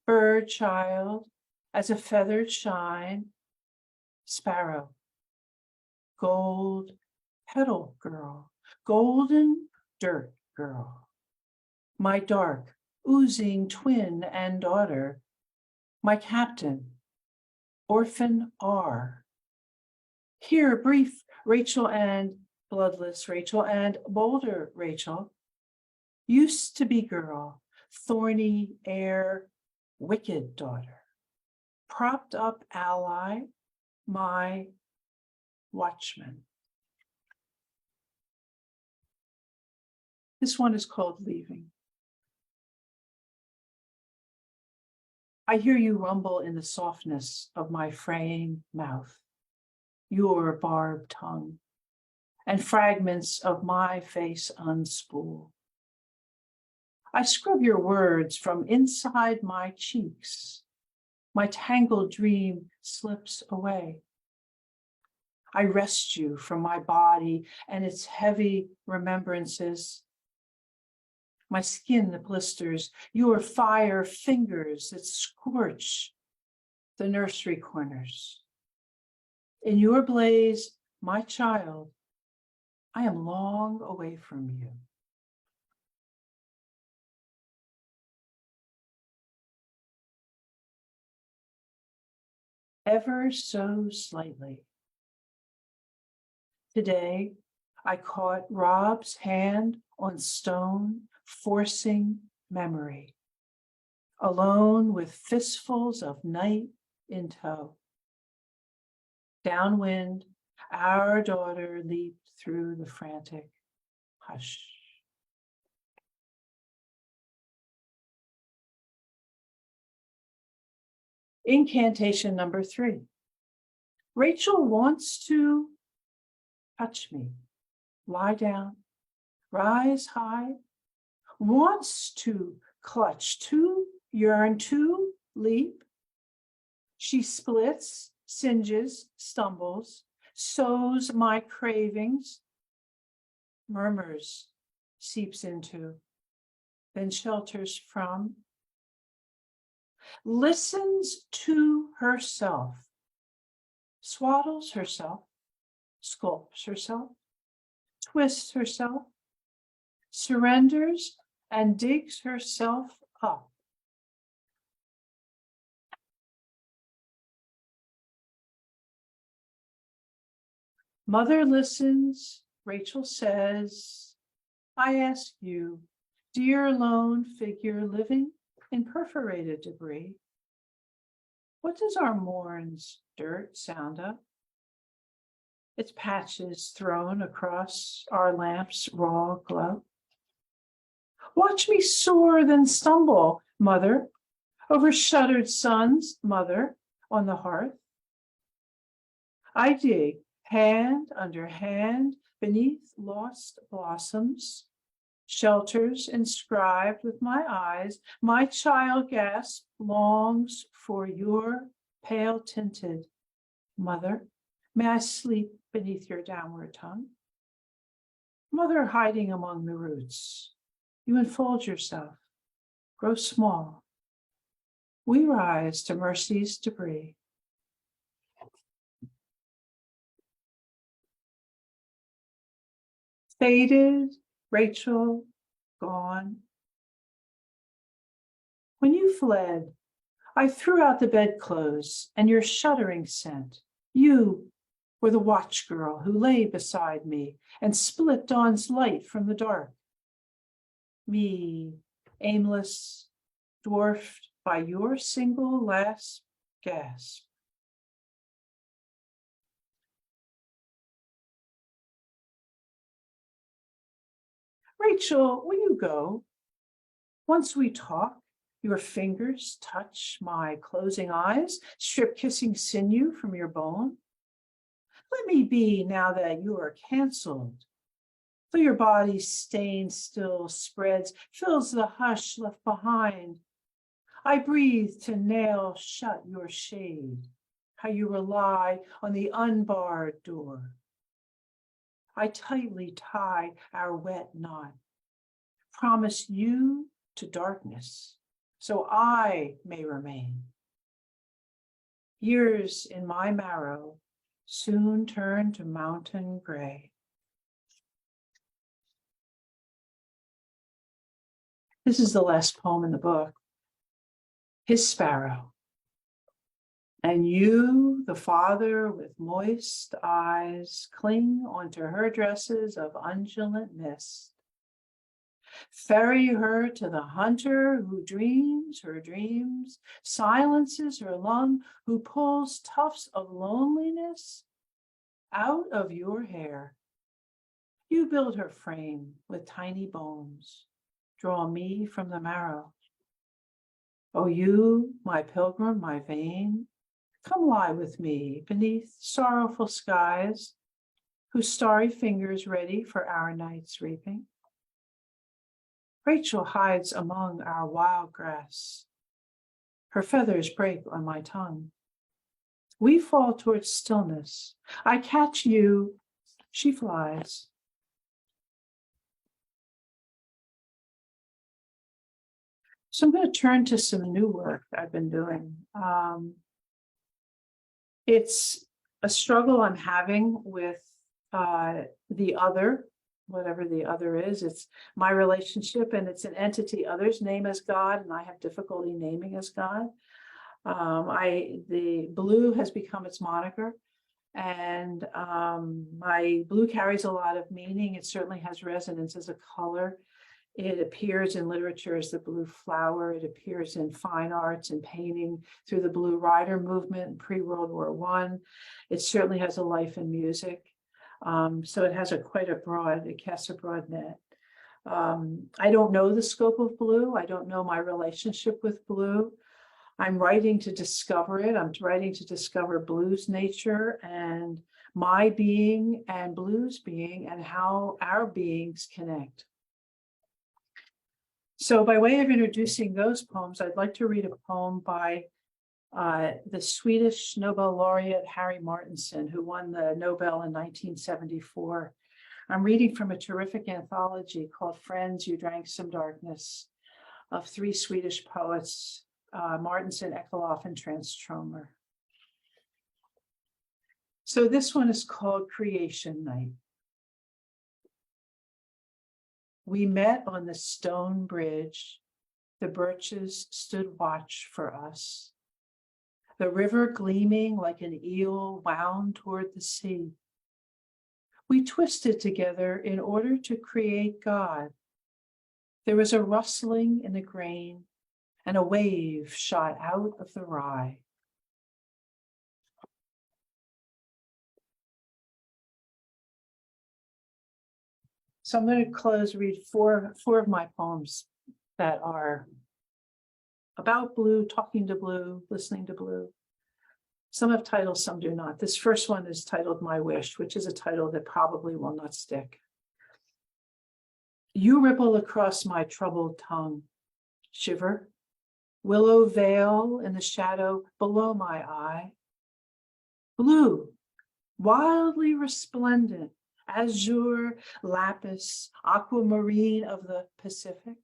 bird child, as a feathered shine, sparrow, gold petal girl, golden dirt girl, my dark oozing twin and daughter, my captain, orphan R. Here brief Rachel and bloodless Rachel and bolder Rachel, used to be girl, thorny air, wicked daughter, propped up ally, my watchman. This one is called Leaving. I hear you rumble in the softness of my fraying mouth, your barbed tongue, and fragments of my face unspool. I scrub your words from inside my cheeks. My tangled dream slips away. I wrest you from my body and its heavy remembrances. My skin that blisters, your fire fingers that scorch the nursery corners. In your blaze, my child, I am long away from you. Ever so slightly. Today, I caught Rob's hand on stone, forcing memory, alone with fistfuls of night in tow. Downwind, our daughter leaped through the frantic hush. Incantation number 3. Rachel wants to touch me, lie down, rise high, wants to clutch, to yearn, to leap. She splits, singes, stumbles, sows my cravings, murmurs, seeps into, then shelters from, listens to herself, swaddles herself, sculpts herself, twists herself, surrenders, and digs herself up. Mother listens, Rachel says, I ask you, dear lone figure living in perforated debris, what does our morn's dirt sound up? Its patches thrown across our lamp's raw glow. Watch me soar, then stumble, mother, over shuttered suns, mother, on the hearth. I dig hand under hand beneath lost blossoms, shelters inscribed with my eyes. My child gasp longs for your pale tinted mother. May I sleep beneath your downward tongue? Mother hiding among the roots, you enfold yourself, grow small. We rise to mercy's debris. Faded, Rachel, gone. When you fled, I threw out the bedclothes and your shuddering scent. You were the watch girl who lay beside me and split dawn's light from the dark. Me, aimless, dwarfed by your single last gasp. Rachel, will you go? Once we talk, your fingers touch my closing eyes, strip kissing sinew from your bone. Let me be now that you are canceled. Though your body's stain still spreads, fills the hush left behind. I breathe to nail shut your shade, how you rely on the unbarred door. I tightly tie our wet knot, promise you to darkness, so I may remain. Years in my marrow soon turn to mountain gray. This is the last poem in the book. His sparrow. And you, the father with moist eyes, cling onto her dresses of undulant mist. Ferry her to the hunter who dreams her dreams, silences her lung, who pulls tufts of loneliness out of your hair. You build her frame with tiny bones, draw me from the marrow. Oh, you, my pilgrim, my vein, come lie with me beneath sorrowful skies, whose starry fingers ready for our night's reaping. Rachel hides among our wild grass. Her feathers break on my tongue. We fall towards stillness. I catch you, she flies. So I'm going to turn to some new work I've been doing. It's a struggle I'm having with the other, whatever the other is. It's my relationship, and it's an entity others name as God, and I have difficulty naming as God. The blue has become its moniker, and my blue carries a lot of meaning. It certainly has resonance as a color. It appears in literature as the blue flower. It appears in fine arts and painting through the Blue Rider movement pre-World War I. It certainly has a life in music. So it has it casts a broad net. I don't know the scope of blue. I don't know my relationship with blue. I'm writing to discover it. I'm writing to discover blue's nature and my being and blue's being and how our beings connect. So by way of introducing those poems, I'd like to read a poem by the Swedish Nobel laureate Harry Martinson, who won the Nobel in 1974. I'm reading from a terrific anthology called Friends, You Drank Some Darkness, of 3 Swedish poets, Martinson, Eklof, and Transtromer. So this one is called Creation Night. We met on the stone bridge. The birches stood watch for us. The river gleaming like an eel wound toward the sea. We twisted together in order to create God. There was a rustling in the grain, and a wave shot out of the rye. So I'm going to read four of my poems that are about blue, talking to blue, listening to blue. Some have titles, some do not. This first one is titled My Wish, which is a title that probably will not stick. You ripple across my troubled tongue. Shiver. Willow veil in the shadow below my eye. Blue, wildly resplendent, azure, lapis, aquamarine of the Pacific.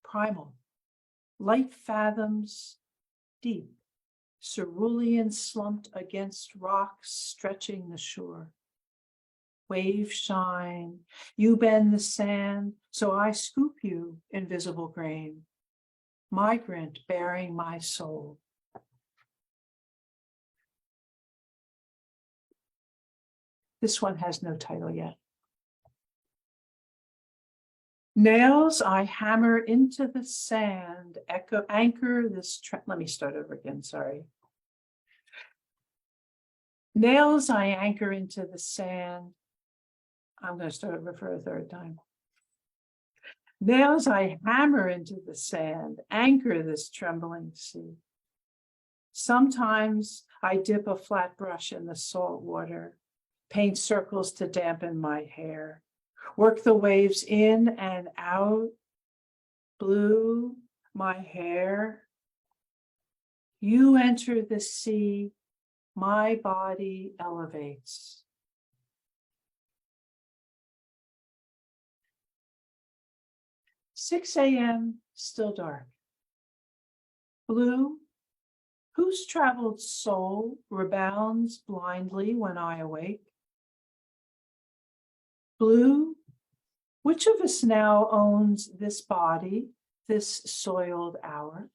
Primal, light fathoms deep, cerulean slumped against rocks stretching the shore. Wave shine, you bend the sand, so I scoop you, invisible grain. Migrant bearing my soul. This one has no title yet. Nails I hammer into the sand, anchor this, let me start over again, sorry. Nails I anchor into the sand. I'm going to start over for a third time. Nails I hammer into the sand, anchor this trembling sea. Sometimes I dip a flat brush in the salt water, paint circles to dampen my hair, work the waves in and out, blue, my hair. You enter the sea, my body elevates. "6 a.m., still dark. Blue, whose traveled soul rebounds blindly when I awake? Blue, which of us now owns this body, this soiled hour?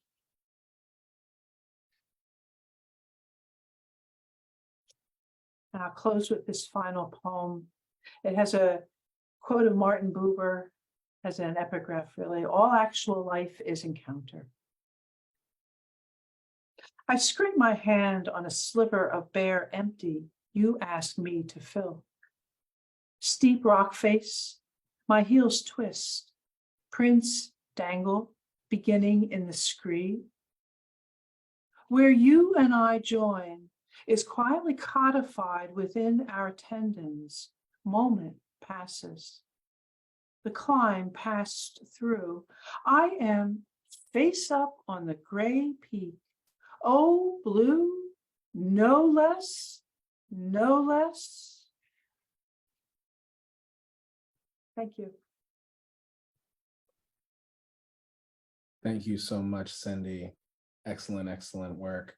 And I'll close with this final poem. It has a quote of Martin Buber as an epigraph, really. All actual life is encounter. I scrape my hand on a sliver of bare empty you ask me to fill. Steep rock face, my heels twist, prints dangle, beginning in the scree. Where you and I join is quietly codified within our tendons. Moment passes. The climb passed through. I am face up on the gray peak. Oh, blue, no less, no less. Thank you. Thank you so much, Cindy. Excellent, excellent work.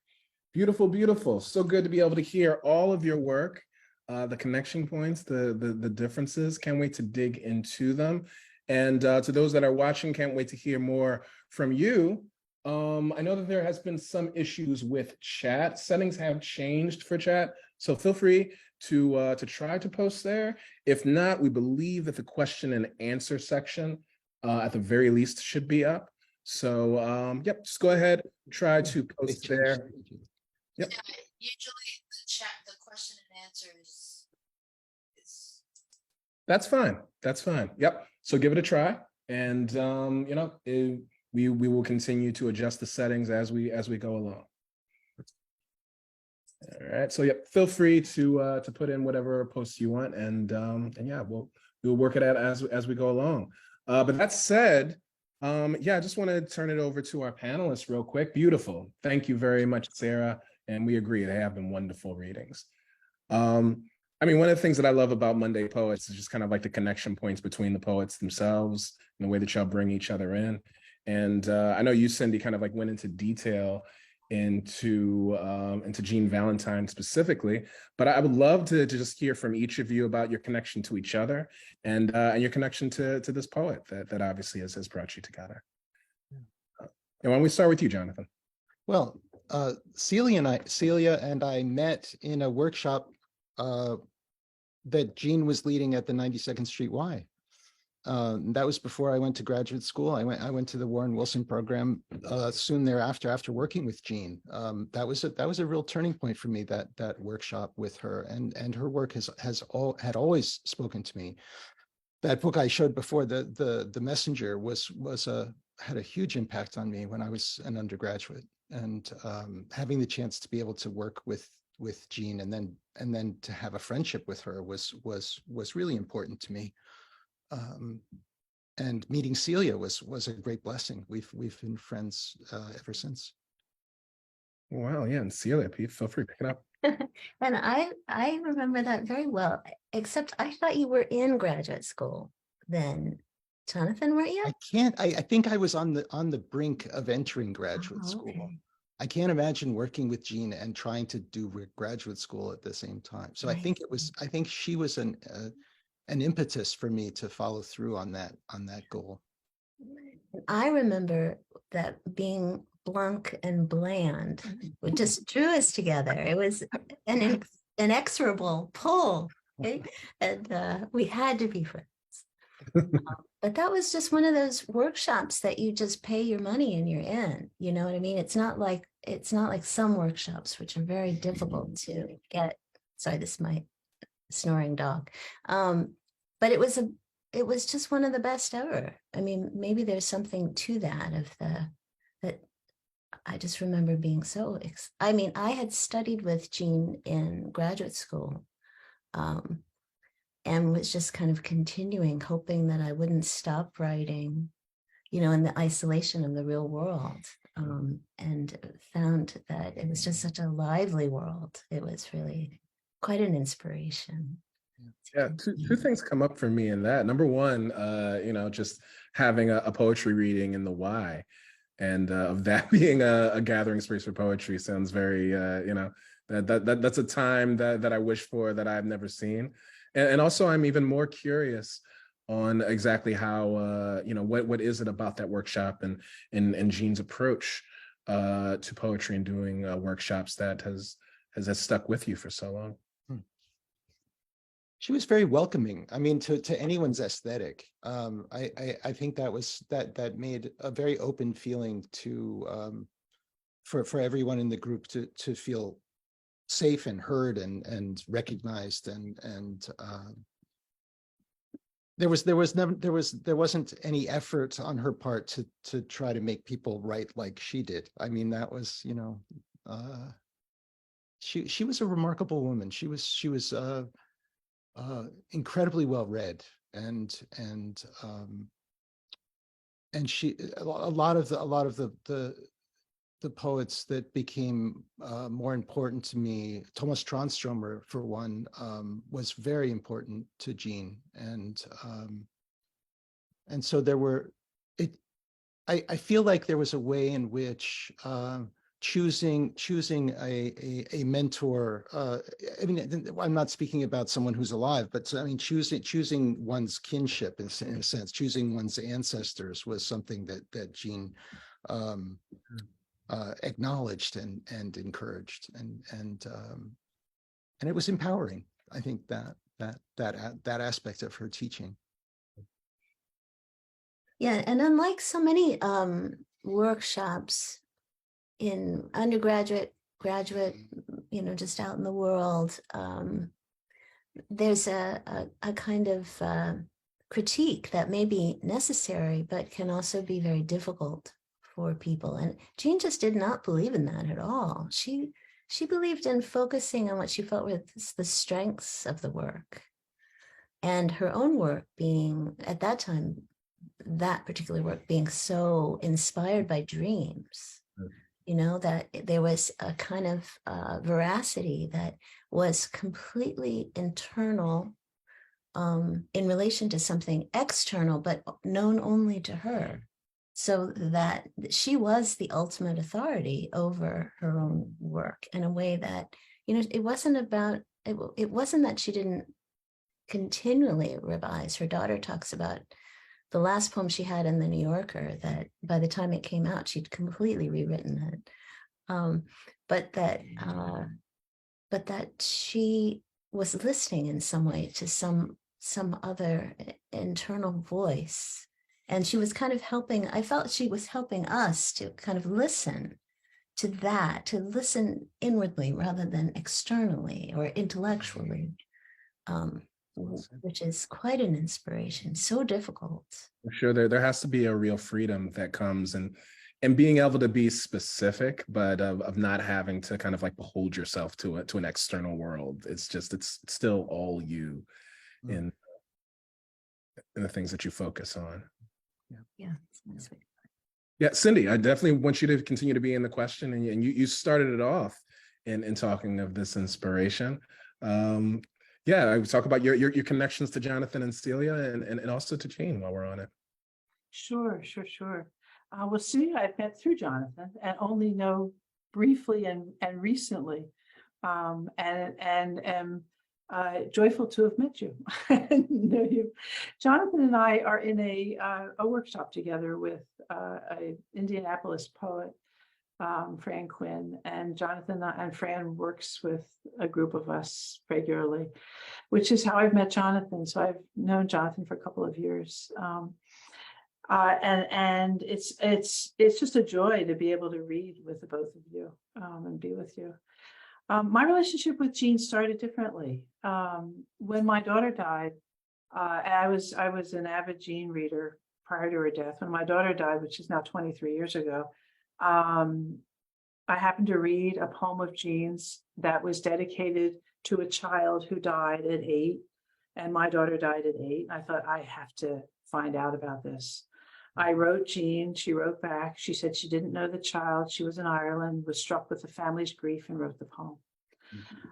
Beautiful, beautiful. So good to be able to hear all of your work, the connection points, the differences. Can't wait to dig into them. And to those that are watching, can't wait to hear more from you. I know that there has been some issues with chat. Settings have changed for chat, so feel free to try to post there. If not, we believe that the question and answer section at the very least should be up. So yep, just go ahead, try to post there. Yep. Yeah, usually the chat, the question and answer is That's fine. That's fine. Yep. So give it a try, and you know, we will continue to adjust the settings as we go along. All right. So yep, feel free to put in whatever posts you want, and yeah, we'll work it out as we go along. But that said, yeah, I just want to turn it over to our panelists real quick. Beautiful. Thank you very much, Sarah. And we agree, they have been wonderful readings. I mean, one of the things that I love about Monday Poets is just kind of like the connection points between the poets themselves and the way that y'all bring each other in. And I know you, Cindy, kind of like went into detail into Jean Valentine specifically. But I would love to just hear from each of you about your connection to each other and your connection to this poet that obviously has brought you together. And why don't we start with you, Jonathan? Well, Celia and I met in a workshop that Jean was leading at the 92nd Street Y. That was before I went to graduate school. I went to the Warren Wilson program soon thereafter, after working with Jean. That was a real turning point for me, that workshop with her, and her work had always spoken to me. That book I showed before, the Messenger, had a huge impact on me when I was an undergraduate, and having the chance to be able to work with Jean and then to have a friendship with her was really important to me. And meeting Celia was a great blessing. We've been friends ever since. Wow, yeah, and Celia, feel free to pick it up. And I remember that very well, except I thought you were in graduate school then. Jonathan, weren't you? I think I was on the brink of entering graduate school. Okay. I can't imagine working with Jean and trying to do graduate school at the same time. So Right. I think she was an impetus for me to follow through on that goal. I remember that being Blunk and Bland, it just drew us together. It was an inexorable pull, right? And we had to be friends. But that was just one of those workshops that you just pay your money and you're in. You know what I mean? It's not like some workshops, which are very difficult to get. Sorry, this is my snoring dog. But it was just one of the best ever. I mean, maybe there's something to that that I just remember being so. I mean, I had studied with Jean in graduate school. And was just kind of continuing, hoping that I wouldn't stop writing, in the isolation of the real world. And found that it was just such a lively world. It was really quite an inspiration. Yeah, two things come up for me in that. Number one, just having a poetry reading in the Y, and of that being a gathering space for poetry sounds very, that's a time that I wish for that I've never seen. And also, I'm even more curious on exactly how, what is it about that workshop and Jean's approach to poetry and doing workshops that has stuck with you for so long. She was very welcoming. I mean, to anyone's aesthetic. I think that made a very open feeling to for everyone in the group to feel safe and heard and recognized, and there wasn't any effort on her part to try to make people write like she did. I mean, that was, she was a remarkable woman. She was incredibly well read, and she a lot of the poets that became more important to me, Thomas Tranströmer, for one, was very important to Jean, and so there were. I feel like there was a way in which choosing a mentor. I mean, I'm not speaking about someone who's alive, but I mean choosing one's kinship in a sense, choosing one's ancestors was something that Jean acknowledged and encouraged, and it was empowering. I think that aspect of her teaching. Yeah, and unlike so many workshops in undergraduate, graduate, just out in the world, there's a kind of critique that may be necessary, but can also be very difficult for people. And Jean just did not believe in that at all. She believed in focusing on what she felt were the strengths of the work, and her own work being, at that time, that particular work being so inspired by dreams, that there was a kind of veracity that was completely internal in relation to something external, but known only to her. so that she was the ultimate authority over her own work in a way that, it wasn't about, it wasn't that she didn't continually revise. Her daughter talks about the last poem she had in the New Yorker, that by the time it came out, she'd completely rewritten it. But that she was listening in some way to some other internal voice. And she was kind of helping, I felt she was helping us to kind of listen to that, to listen inwardly rather than externally or intellectually, which is quite an inspiration, so difficult. For sure, there has to be a real freedom that comes and being able to be specific, but of not having to kind of like behold yourself to an external world. It's still all you in the things that you focus on. Yeah. That's right. Yeah, Cindy, I definitely want you to continue to be in the question, and you started it off in talking of this inspiration. Yeah, I would talk about your connections to Jonathan and Celia, and also to Jean while we're on it. Sure. Well, Celia, I've met through Jonathan and only know briefly and recently, and am joyful to have met you. Know you. Jonathan and I are in a workshop together with a Indianapolis poet, Fran Quinn, and Jonathan and Fran works with a group of us regularly, which is how I've met Jonathan. So I've known Jonathan for a couple of years. And it's just a joy to be able to read with the both of you, and be with you. My relationship with Jean started differently. When my daughter died, I was an avid Jean reader prior to her death. When my daughter died, which is now 23 years ago, I happened to read a poem of Jean's that was dedicated to a child who died at 8, and my daughter died at 8. I thought, I have to find out about this. I wrote Jean, she wrote back. She said she didn't know the child. She was in Ireland, was struck with the family's grief, and wrote the poem.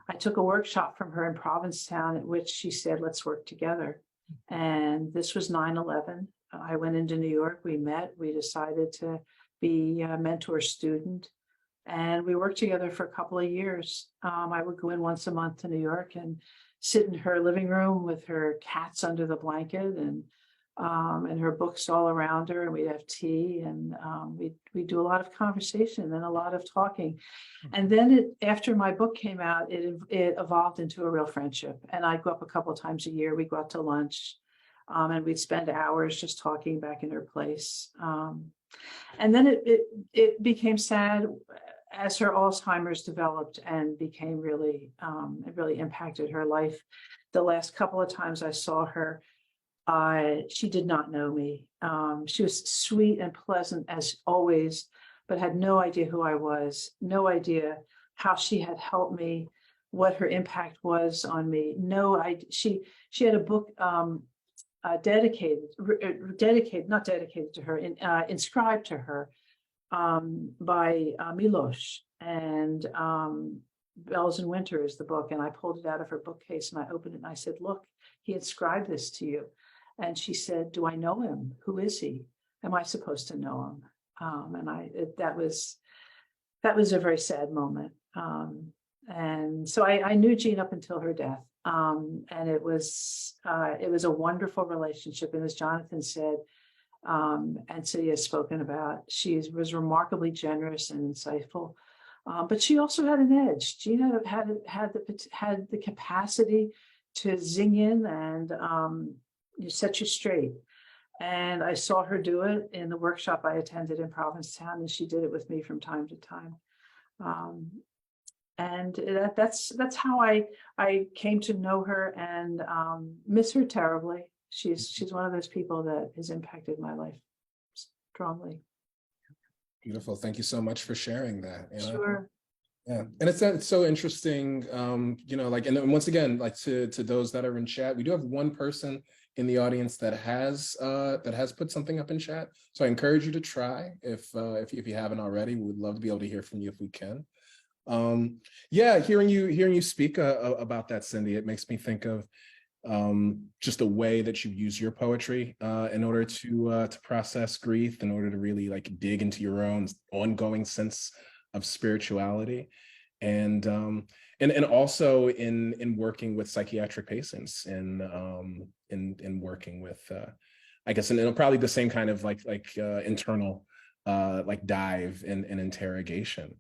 I took a workshop from her in Provincetown at which she said, let's work together. And this was 9/11. I went into New York, we met, we decided to be a mentor student, and we worked together for a couple of years. I would go in once a month to New York and sit in her living room with her cats under the blanket and her books all around her, and we'd have tea, and we'd do a lot of conversation and a lot of talking. And then after my book came out, it evolved into a real friendship. And I'd go up a couple of times a year. We'd go out to lunch, and we'd spend hours just talking back in her place. And then it became sad as her Alzheimer's developed and became really, it really impacted her life. The last couple of times I saw her, she did not know me. She was sweet and pleasant as always, but had no idea who I was, no idea how she had helped me, what her impact was on me. No idea. She had a book not dedicated to her, inscribed to her by Miloš, and Bells in Winter is the book. And I pulled it out of her bookcase and I opened it and I said, look, he inscribed this to you. And she said, do I know him? Who is he? Am I supposed to know him? That was a very sad moment. And so I knew Jean up until her death. And it was a wonderful relationship. And as Jonathan said, and Celia has spoken about, she was remarkably generous and insightful. But she also had an edge. Jean had the capacity to zing in and set you straight. And I saw her do it in the workshop I attended in Provincetown, and she did it with me from time to time. And that's how I came to know her and miss her terribly. She's one of those people that has impacted my life strongly. Beautiful. Thank you so much for sharing that. Sure. Yeah, and it's so interesting, like, and once again, like to those that are in chat, we do have one person in the audience that has put something up in chat. So I encourage you to try if you haven't already. We would love to be able to hear from you if we can. Yeah, hearing you speak about that, Cindy, it makes me think of just the way that you use your poetry in order to process grief, in order to really like dig into your own ongoing sense of spirituality, and also in working with psychiatric patients, and in working with I guess, and probably the same kind of like internal like dive and interrogation.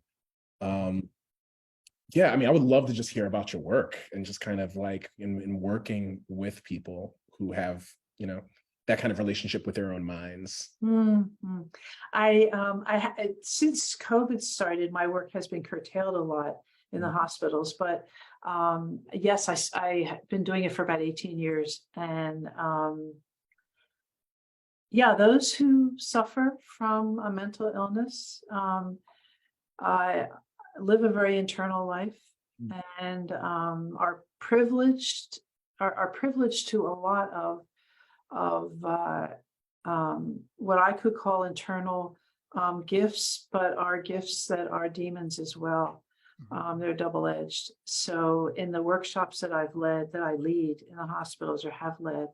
Yeah, I mean, I would love to just hear about your work and just kind of like in working with people who have, you know, that kind of relationship with their own minds. Mhm. Since COVID started, my work has been curtailed a lot in the hospitals, but yes, I have been doing it for about 18 years. And yeah, those who suffer from a mental illness live a very internal life, and are privileged to a lot of what I could call internal gifts, but are gifts that are demons as well. They're double-edged. So in the workshops that I lead in the hospitals or have led,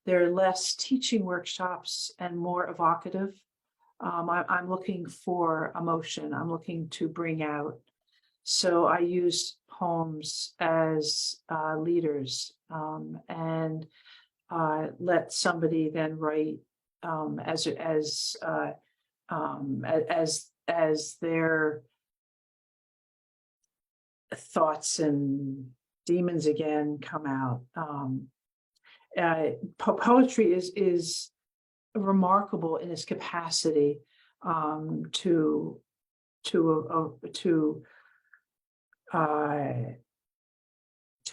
they're less teaching workshops and more evocative. I'm looking for emotion. I'm looking to bring out. So I use poems as leaders, and let somebody then write as their thoughts and demons again come out. Poetry is remarkable in its capacity to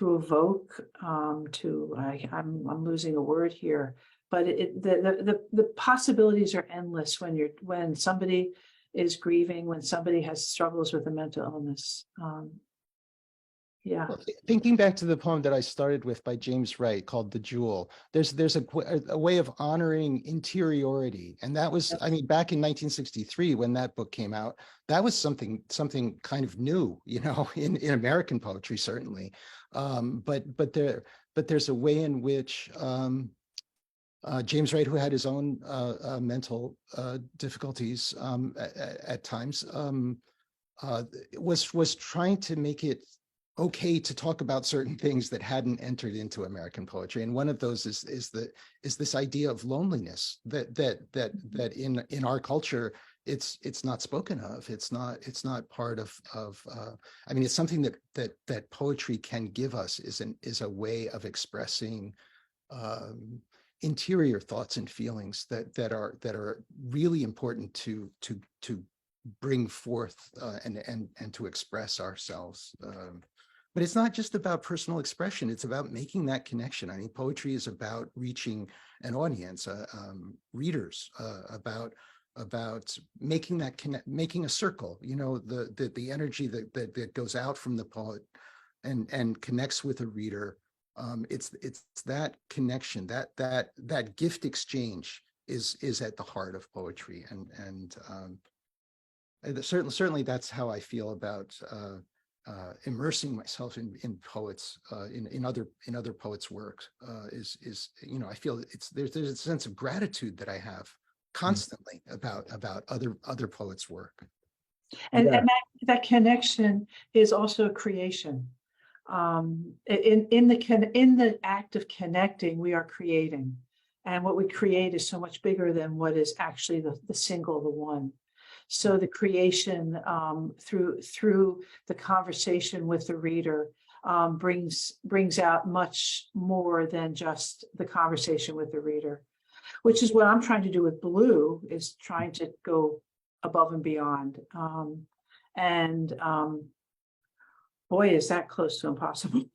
evoke, I'm losing a word here, but the possibilities are endless when somebody is grieving, when somebody has struggles with a mental illness. Yeah. Well, thinking back to the poem that I started with by James Wright called The Jewel, there's a way of honoring interiority. And that was, I mean, back in 1963, when that book came out, that was something kind of new, you know, in American poetry, certainly. But there's a way in which James Wright, who had his own mental difficulties at times, was trying to make it okay to talk about certain things that hadn't entered into American poetry, and one of those is this idea of loneliness that in our culture it's not spoken of. It's not part of. I mean, it's something that poetry can give us, is a way of expressing interior thoughts and feelings that are really important to bring forth and to express ourselves. But it's not just about personal expression. It's about making that connection. I mean, poetry is about reaching an audience, readers, about making that making a circle. You know, the energy that goes out from the poet and connects with a reader. It's that connection, that gift exchange is at the heart of poetry, and certainly that's how I feel about immersing myself in poets, in other poets' work. Is you know, I feel there's a sense of gratitude that I have constantly about other poets' work. And that connection is also a creation. In the act of connecting, we are creating, and what we create is so much bigger than what is actually the single, the one. So the creation through the conversation with the reader brings out much more than just the conversation with the reader, which is what I'm trying to do with Blue, is trying to go above and beyond. Boy, is that close to impossible.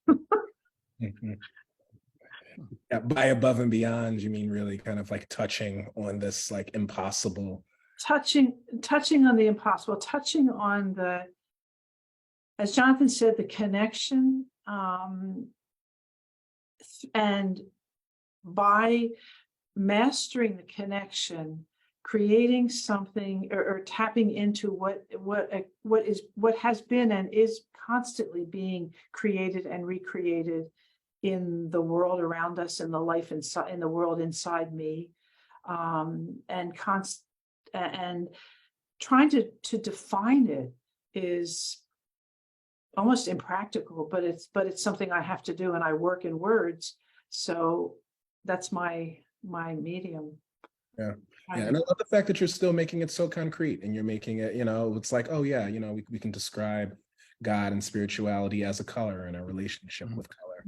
Yeah, by above and beyond, you mean really kind of like touching on this like impossible. Touching on the impossible, touching on as Jonathan said, the connection, and by mastering the connection, creating something or tapping into what has been and is constantly being created and recreated in the world around us and the life inside, in the world inside me, and trying to define it is almost impractical, but it's something I have to do, and I work in words, so that's my medium. Yeah. Yeah. And I love the fact that you're still making it so concrete, and you're making it, it's like, oh yeah, we can describe God and spirituality as a color and a relationship with color.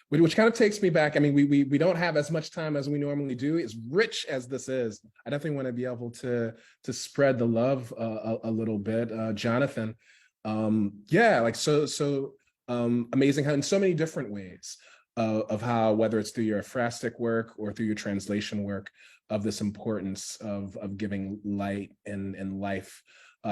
Which kind of takes me back. I mean, we don't have as much time as we normally do. As rich as this is, I definitely want to be able to spread the love a little bit. Jonathan, like so amazing how in so many different ways of how, whether it's through your ekphrastic work or through your translation work, of this importance of giving light and life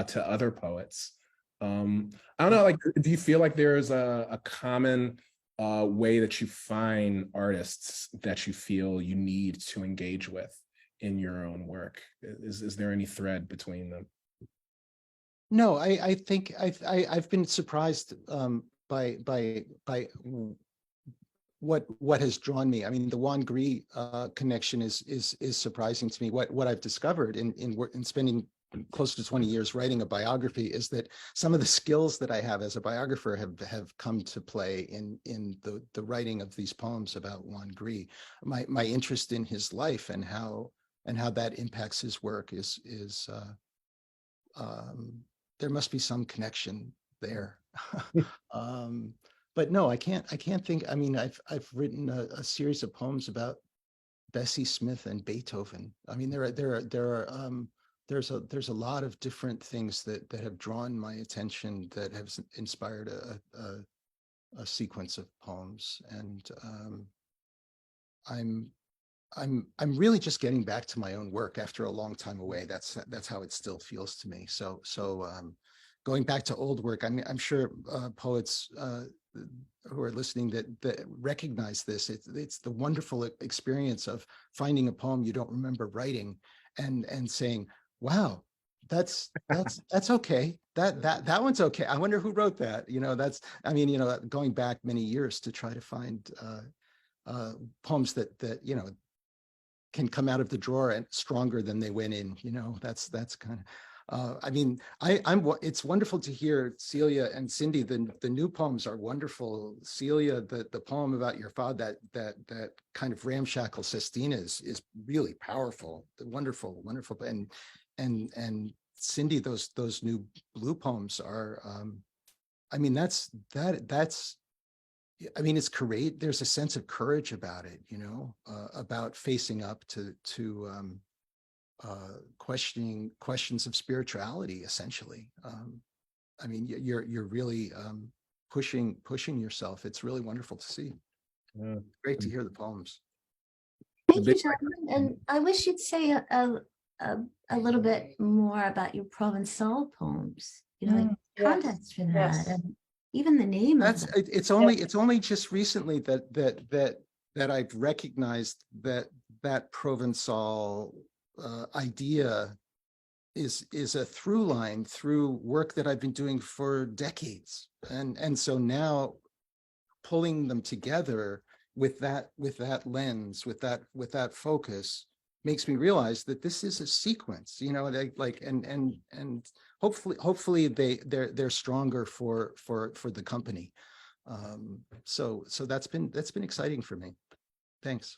to other poets. I don't know, like, do you feel like there is a common way that you find artists that you feel you need to engage with in your own work? Is there any thread between them? No, I think I've been surprised by what has drawn me. I mean, the Juan Gris connection is surprising to me. What I've discovered in spending close to 20 years writing a biography is that some of the skills that I have as a biographer have come to play in the writing of these poems about Juan Gris. My interest in his life and how that impacts his work is there must be some connection there. But no, I can't think. I mean, I've written a series of poems about Bessie Smith and Beethoven. I mean, there's a lot of different things that have drawn my attention, that have inspired a sequence of poems, and I'm really just getting back to my own work after a long time away. That's how it still feels to me. So going back to old work, I mean, I'm sure poets who are listening that recognize this. It's the wonderful experience of finding a poem you don't remember writing and saying, wow, that's okay. That one's okay. I wonder who wrote that. Going back many years to try to find poems that can come out of the drawer and stronger than they went in. That's kind of. It's wonderful to hear Celia and Cindy. The new poems are wonderful. Celia, the poem about your father, that kind of ramshackle sestina is really powerful. Wonderful, and Cindy, those new blue poems are. It's courage. There's a sense of courage about it. About facing up to questioning questions of spirituality, essentially. You're really pushing yourself. It's really wonderful to see. Yeah. Great to hear the poems. Thank you, Jonathan. And I wish you'd say a little bit more about your Provençal poems. Context for that, Yes. and even the name of them. It's only just recently that I've recognized that Provençal idea is a through line through work that I've been doing for decades, and so now pulling them together with that lens, with that focus, makes me realize that this is a sequence. And hopefully they're stronger for the company. So that's been exciting for me. Thanks.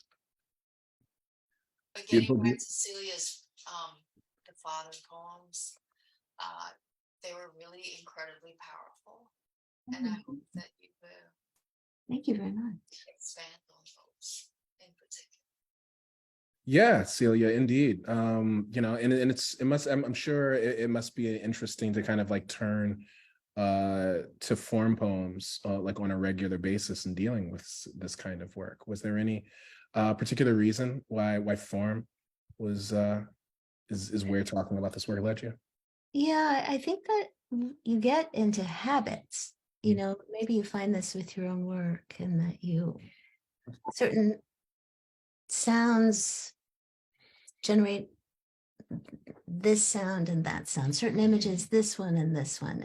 But getting back to Celia's the father poems, they were really incredibly powerful, and I hope that you will. Thank you very much. Expand on those in particular. Yeah, Celia, indeed. I'm sure it must be interesting to kind of like turn to form poems like on a regular basis and dealing with this kind of work. Was there any particular reason why form was is where talking about this work led you? Yeah, I think that you get into habits. Maybe you find this with your own work, and that certain sounds generate this sound and that sound, certain images, this one and this one.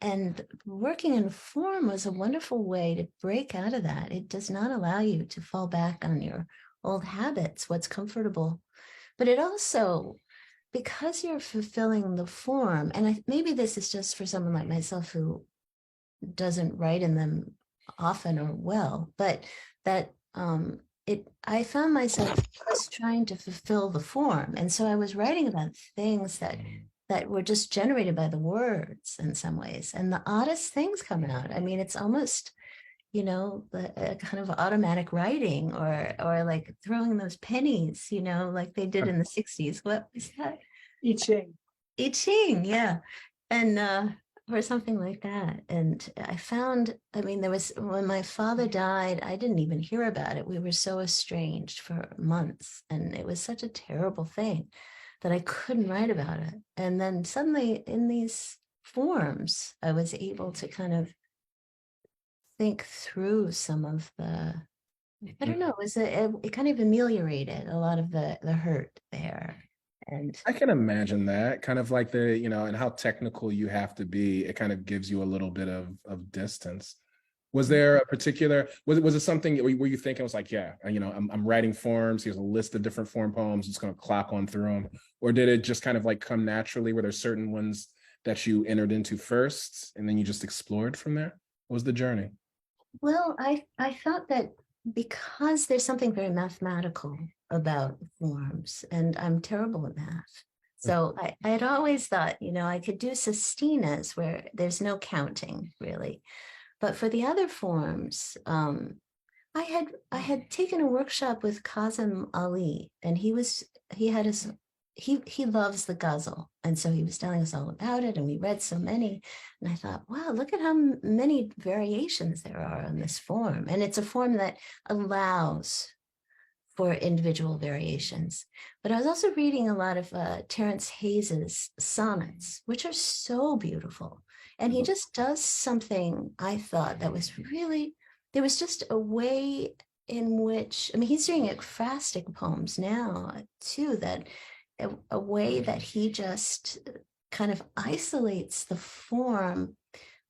And working in form was a wonderful way to break out of that. It does not allow you to fall back on your old habits, what's comfortable. But it also, because you're fulfilling the form, and maybe this is just for someone like myself who doesn't write in them often or well, but that I found myself just trying to fulfill the form. And so I was writing about things that were just generated by the words in some ways. And the oddest things come out. I mean, it's almost, a kind of automatic writing or like throwing those pennies, like they did in the 60s. What was that? I Ching. I Ching, yeah. And or something like that. And I found, when my father died, I didn't even hear about it. We were so estranged for months, and it was such a terrible thing that I couldn't write about it. And then suddenly in these forms, I was able to kind of think through some of the, I don't know, it kind of ameliorated a lot of the hurt there. And I can imagine that kind of like and how technical you have to be. It kind of gives you a little bit of distance. Was there a particular, was it something where you think it was like, yeah, I'm writing forms. Here's a list of different form poems. It's going to clock on through them. Or did it just kind of like come naturally? Were there certain ones that you entered into first and then you just explored from there? What was the journey? well, I thought that because there's something very mathematical about forms, and I'm terrible at math. So I had always thought, I could do sestinas where there's no counting really. But for the other forms, I had taken a workshop with Kazim Ali, and he loves the ghazal, and so he was telling us all about it, and we read so many, and I thought, wow, look at how many variations there are on this form, and it's a form that allows for individual variations. But I was also reading a lot of Terence Hayes's sonnets, which are so beautiful. And he just does something, I thought, that was really, there was just a way in which, he's doing ekphrastic poems now too, that a way that he just kind of isolates the form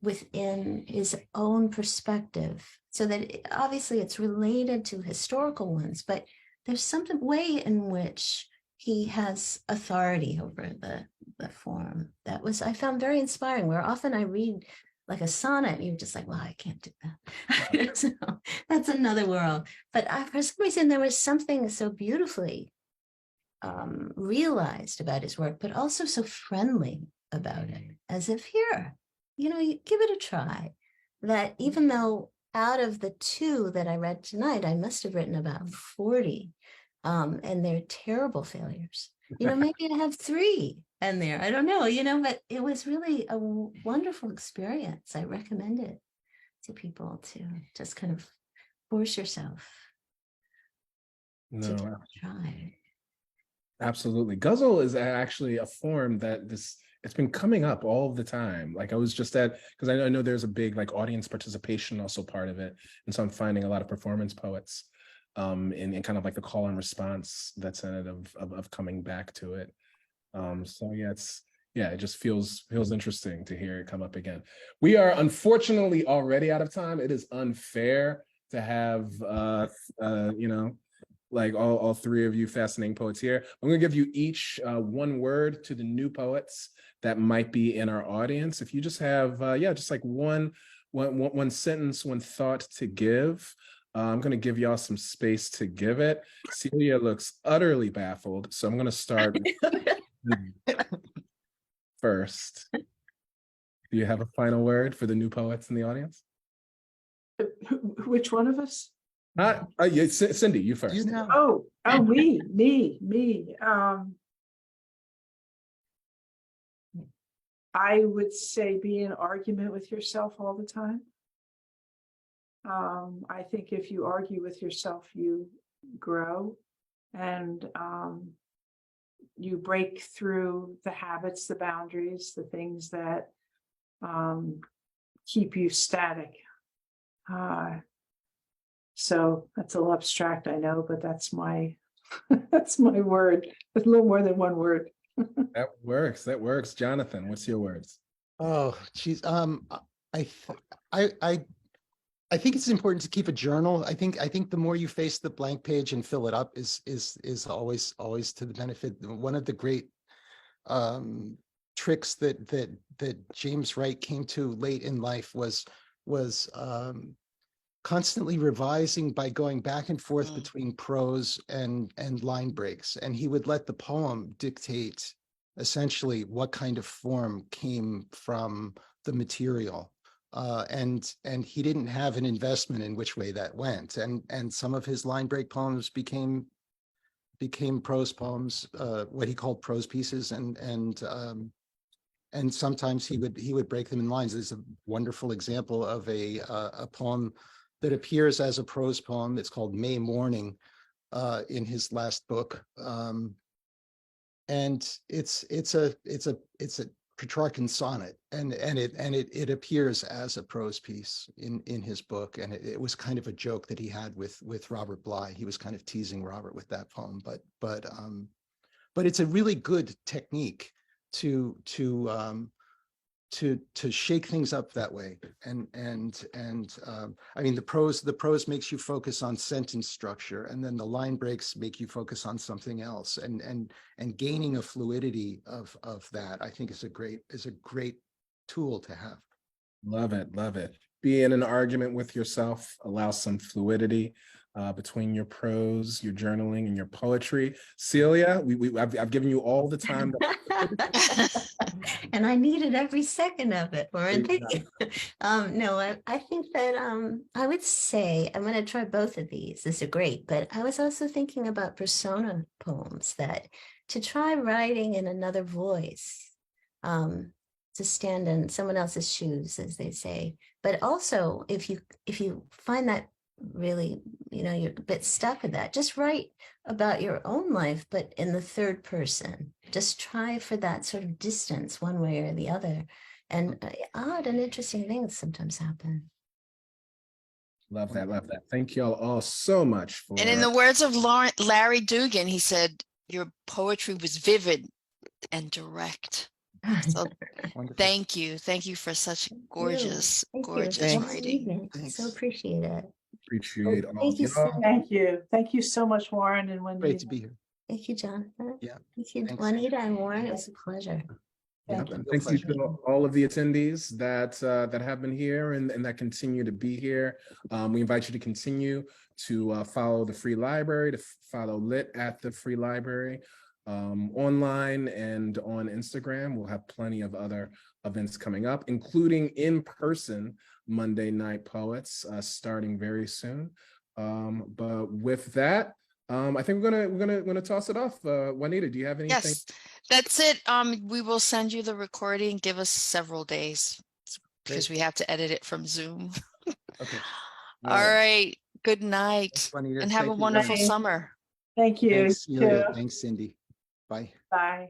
within his own perspective, so that obviously it's related to historical ones, but there's something way in which he has authority over the form that I found very inspiring, where often I read like a sonnet and you're just like, well, I can't do that. So that's another world. But for some reason, there was something so beautifully realized about his work, but also so friendly about it, as if here, you give it a try. That even though out of the 2 that I read tonight, I must have written about 40, and they're terrible failures. Maybe I have 3 in there. I don't know, but it was really a wonderful experience. I recommend it to people to just kind of force yourself to try. Absolutely. Guzzle is actually a form that it's been coming up all the time. Like I was just because I know there's a big like audience participation also part of it. And so I'm finding a lot of performance poets in kind of like the call and response that's in it of coming back to it. So yeah, it just feels interesting to hear it come up again. We are unfortunately already out of time. It is unfair to have like all 3 of you fascinating poets here. I'm going to give you each 1 word to the new poets that might be in our audience. If you just have, just like one sentence, 1 thought to give. I'm going to give y'all some space to give it. Celia looks utterly baffled, so I'm going to start first. Do you have a final word for the new poets in the audience? Which one of us? Yeah, Cindy, you first. Oh, me. I would say be in argument with yourself all the time. I think if you argue with yourself, you grow, and you break through the habits, the boundaries, the things that keep you static. So that's a little abstract, I know, but that's my that's my word. It's a little more than 1 word. That works. That works. Jonathan, what's your words? Oh, geez. I, th- I, I think it's important to keep a journal. I think the more you face the blank page and fill it up is always to the benefit. One of the great tricks that James Wright came to late in life was constantly revising by going back and forth between prose and line breaks, and he would let the poem dictate essentially what kind of form came from the material. And he didn't have an investment in which way that went, and some of his line break poems became prose poems, what he called prose pieces, and sometimes he would break them in lines. There's a wonderful example of a poem that appears as a prose poem. It's called May Morning in his last book, and it's a Petrarchan sonnet, and it appears as a prose piece in his book, and it was kind of a joke that he had with Robert Bly. He was kind of teasing Robert with that poem, but it's a really good technique to shake things up that way. And I mean, the prose makes you focus on sentence structure, and then the line breaks make you focus on something else, and gaining a fluidity of that, I think is a great tool to have. Love it. Love it. Be in an argument with yourself, allow some fluidity between your prose, your journaling, and your poetry. Celia, I've given you all the time. And I needed every second of it, Warren. Thank you. No, I think that I would say I'm going to try both of these. These are great, but I was also thinking about persona poems, that to try writing in another voice, to stand in someone else's shoes, as they say. But also, if you find that really, you're a bit stuck in that, just write about your own life, but in the third person. Just try for that sort of distance one way or the other. And odd and interesting things sometimes happen. Love that. Love that. Thank y'all all so much for. And in the words of Larry Dugan, he said, your poetry was vivid and direct. So thank you. Thank you for such gorgeous writing. So appreciate it. Appreciate all Thank you, y'all. Thank you. Thank you so much, Warren and Wendy. Great to be here. Thank you, Jonathan. Yeah. Thank you, Thanks. Juanita and Warren. It was a pleasure. Thank And you. thanks to all of the attendees that have been here and that continue to be here. We invite you to continue to follow the Free Library, to follow Lit at the Free Library online and on Instagram. We'll have plenty of other events coming up, including in-person Monday Night Poets starting very soon. But with that, I think we're gonna toss it off. Juanita, do you have anything? Yes, that's it. We will send you the recording. Give us several days because we have to edit it from Zoom. Okay. All right. Good night. Thanks, Juanita. And have a Thank you. wonderful Bye. summer. Thank you. Thanks, Celia. too. Thanks, Cindy. Bye. Bye.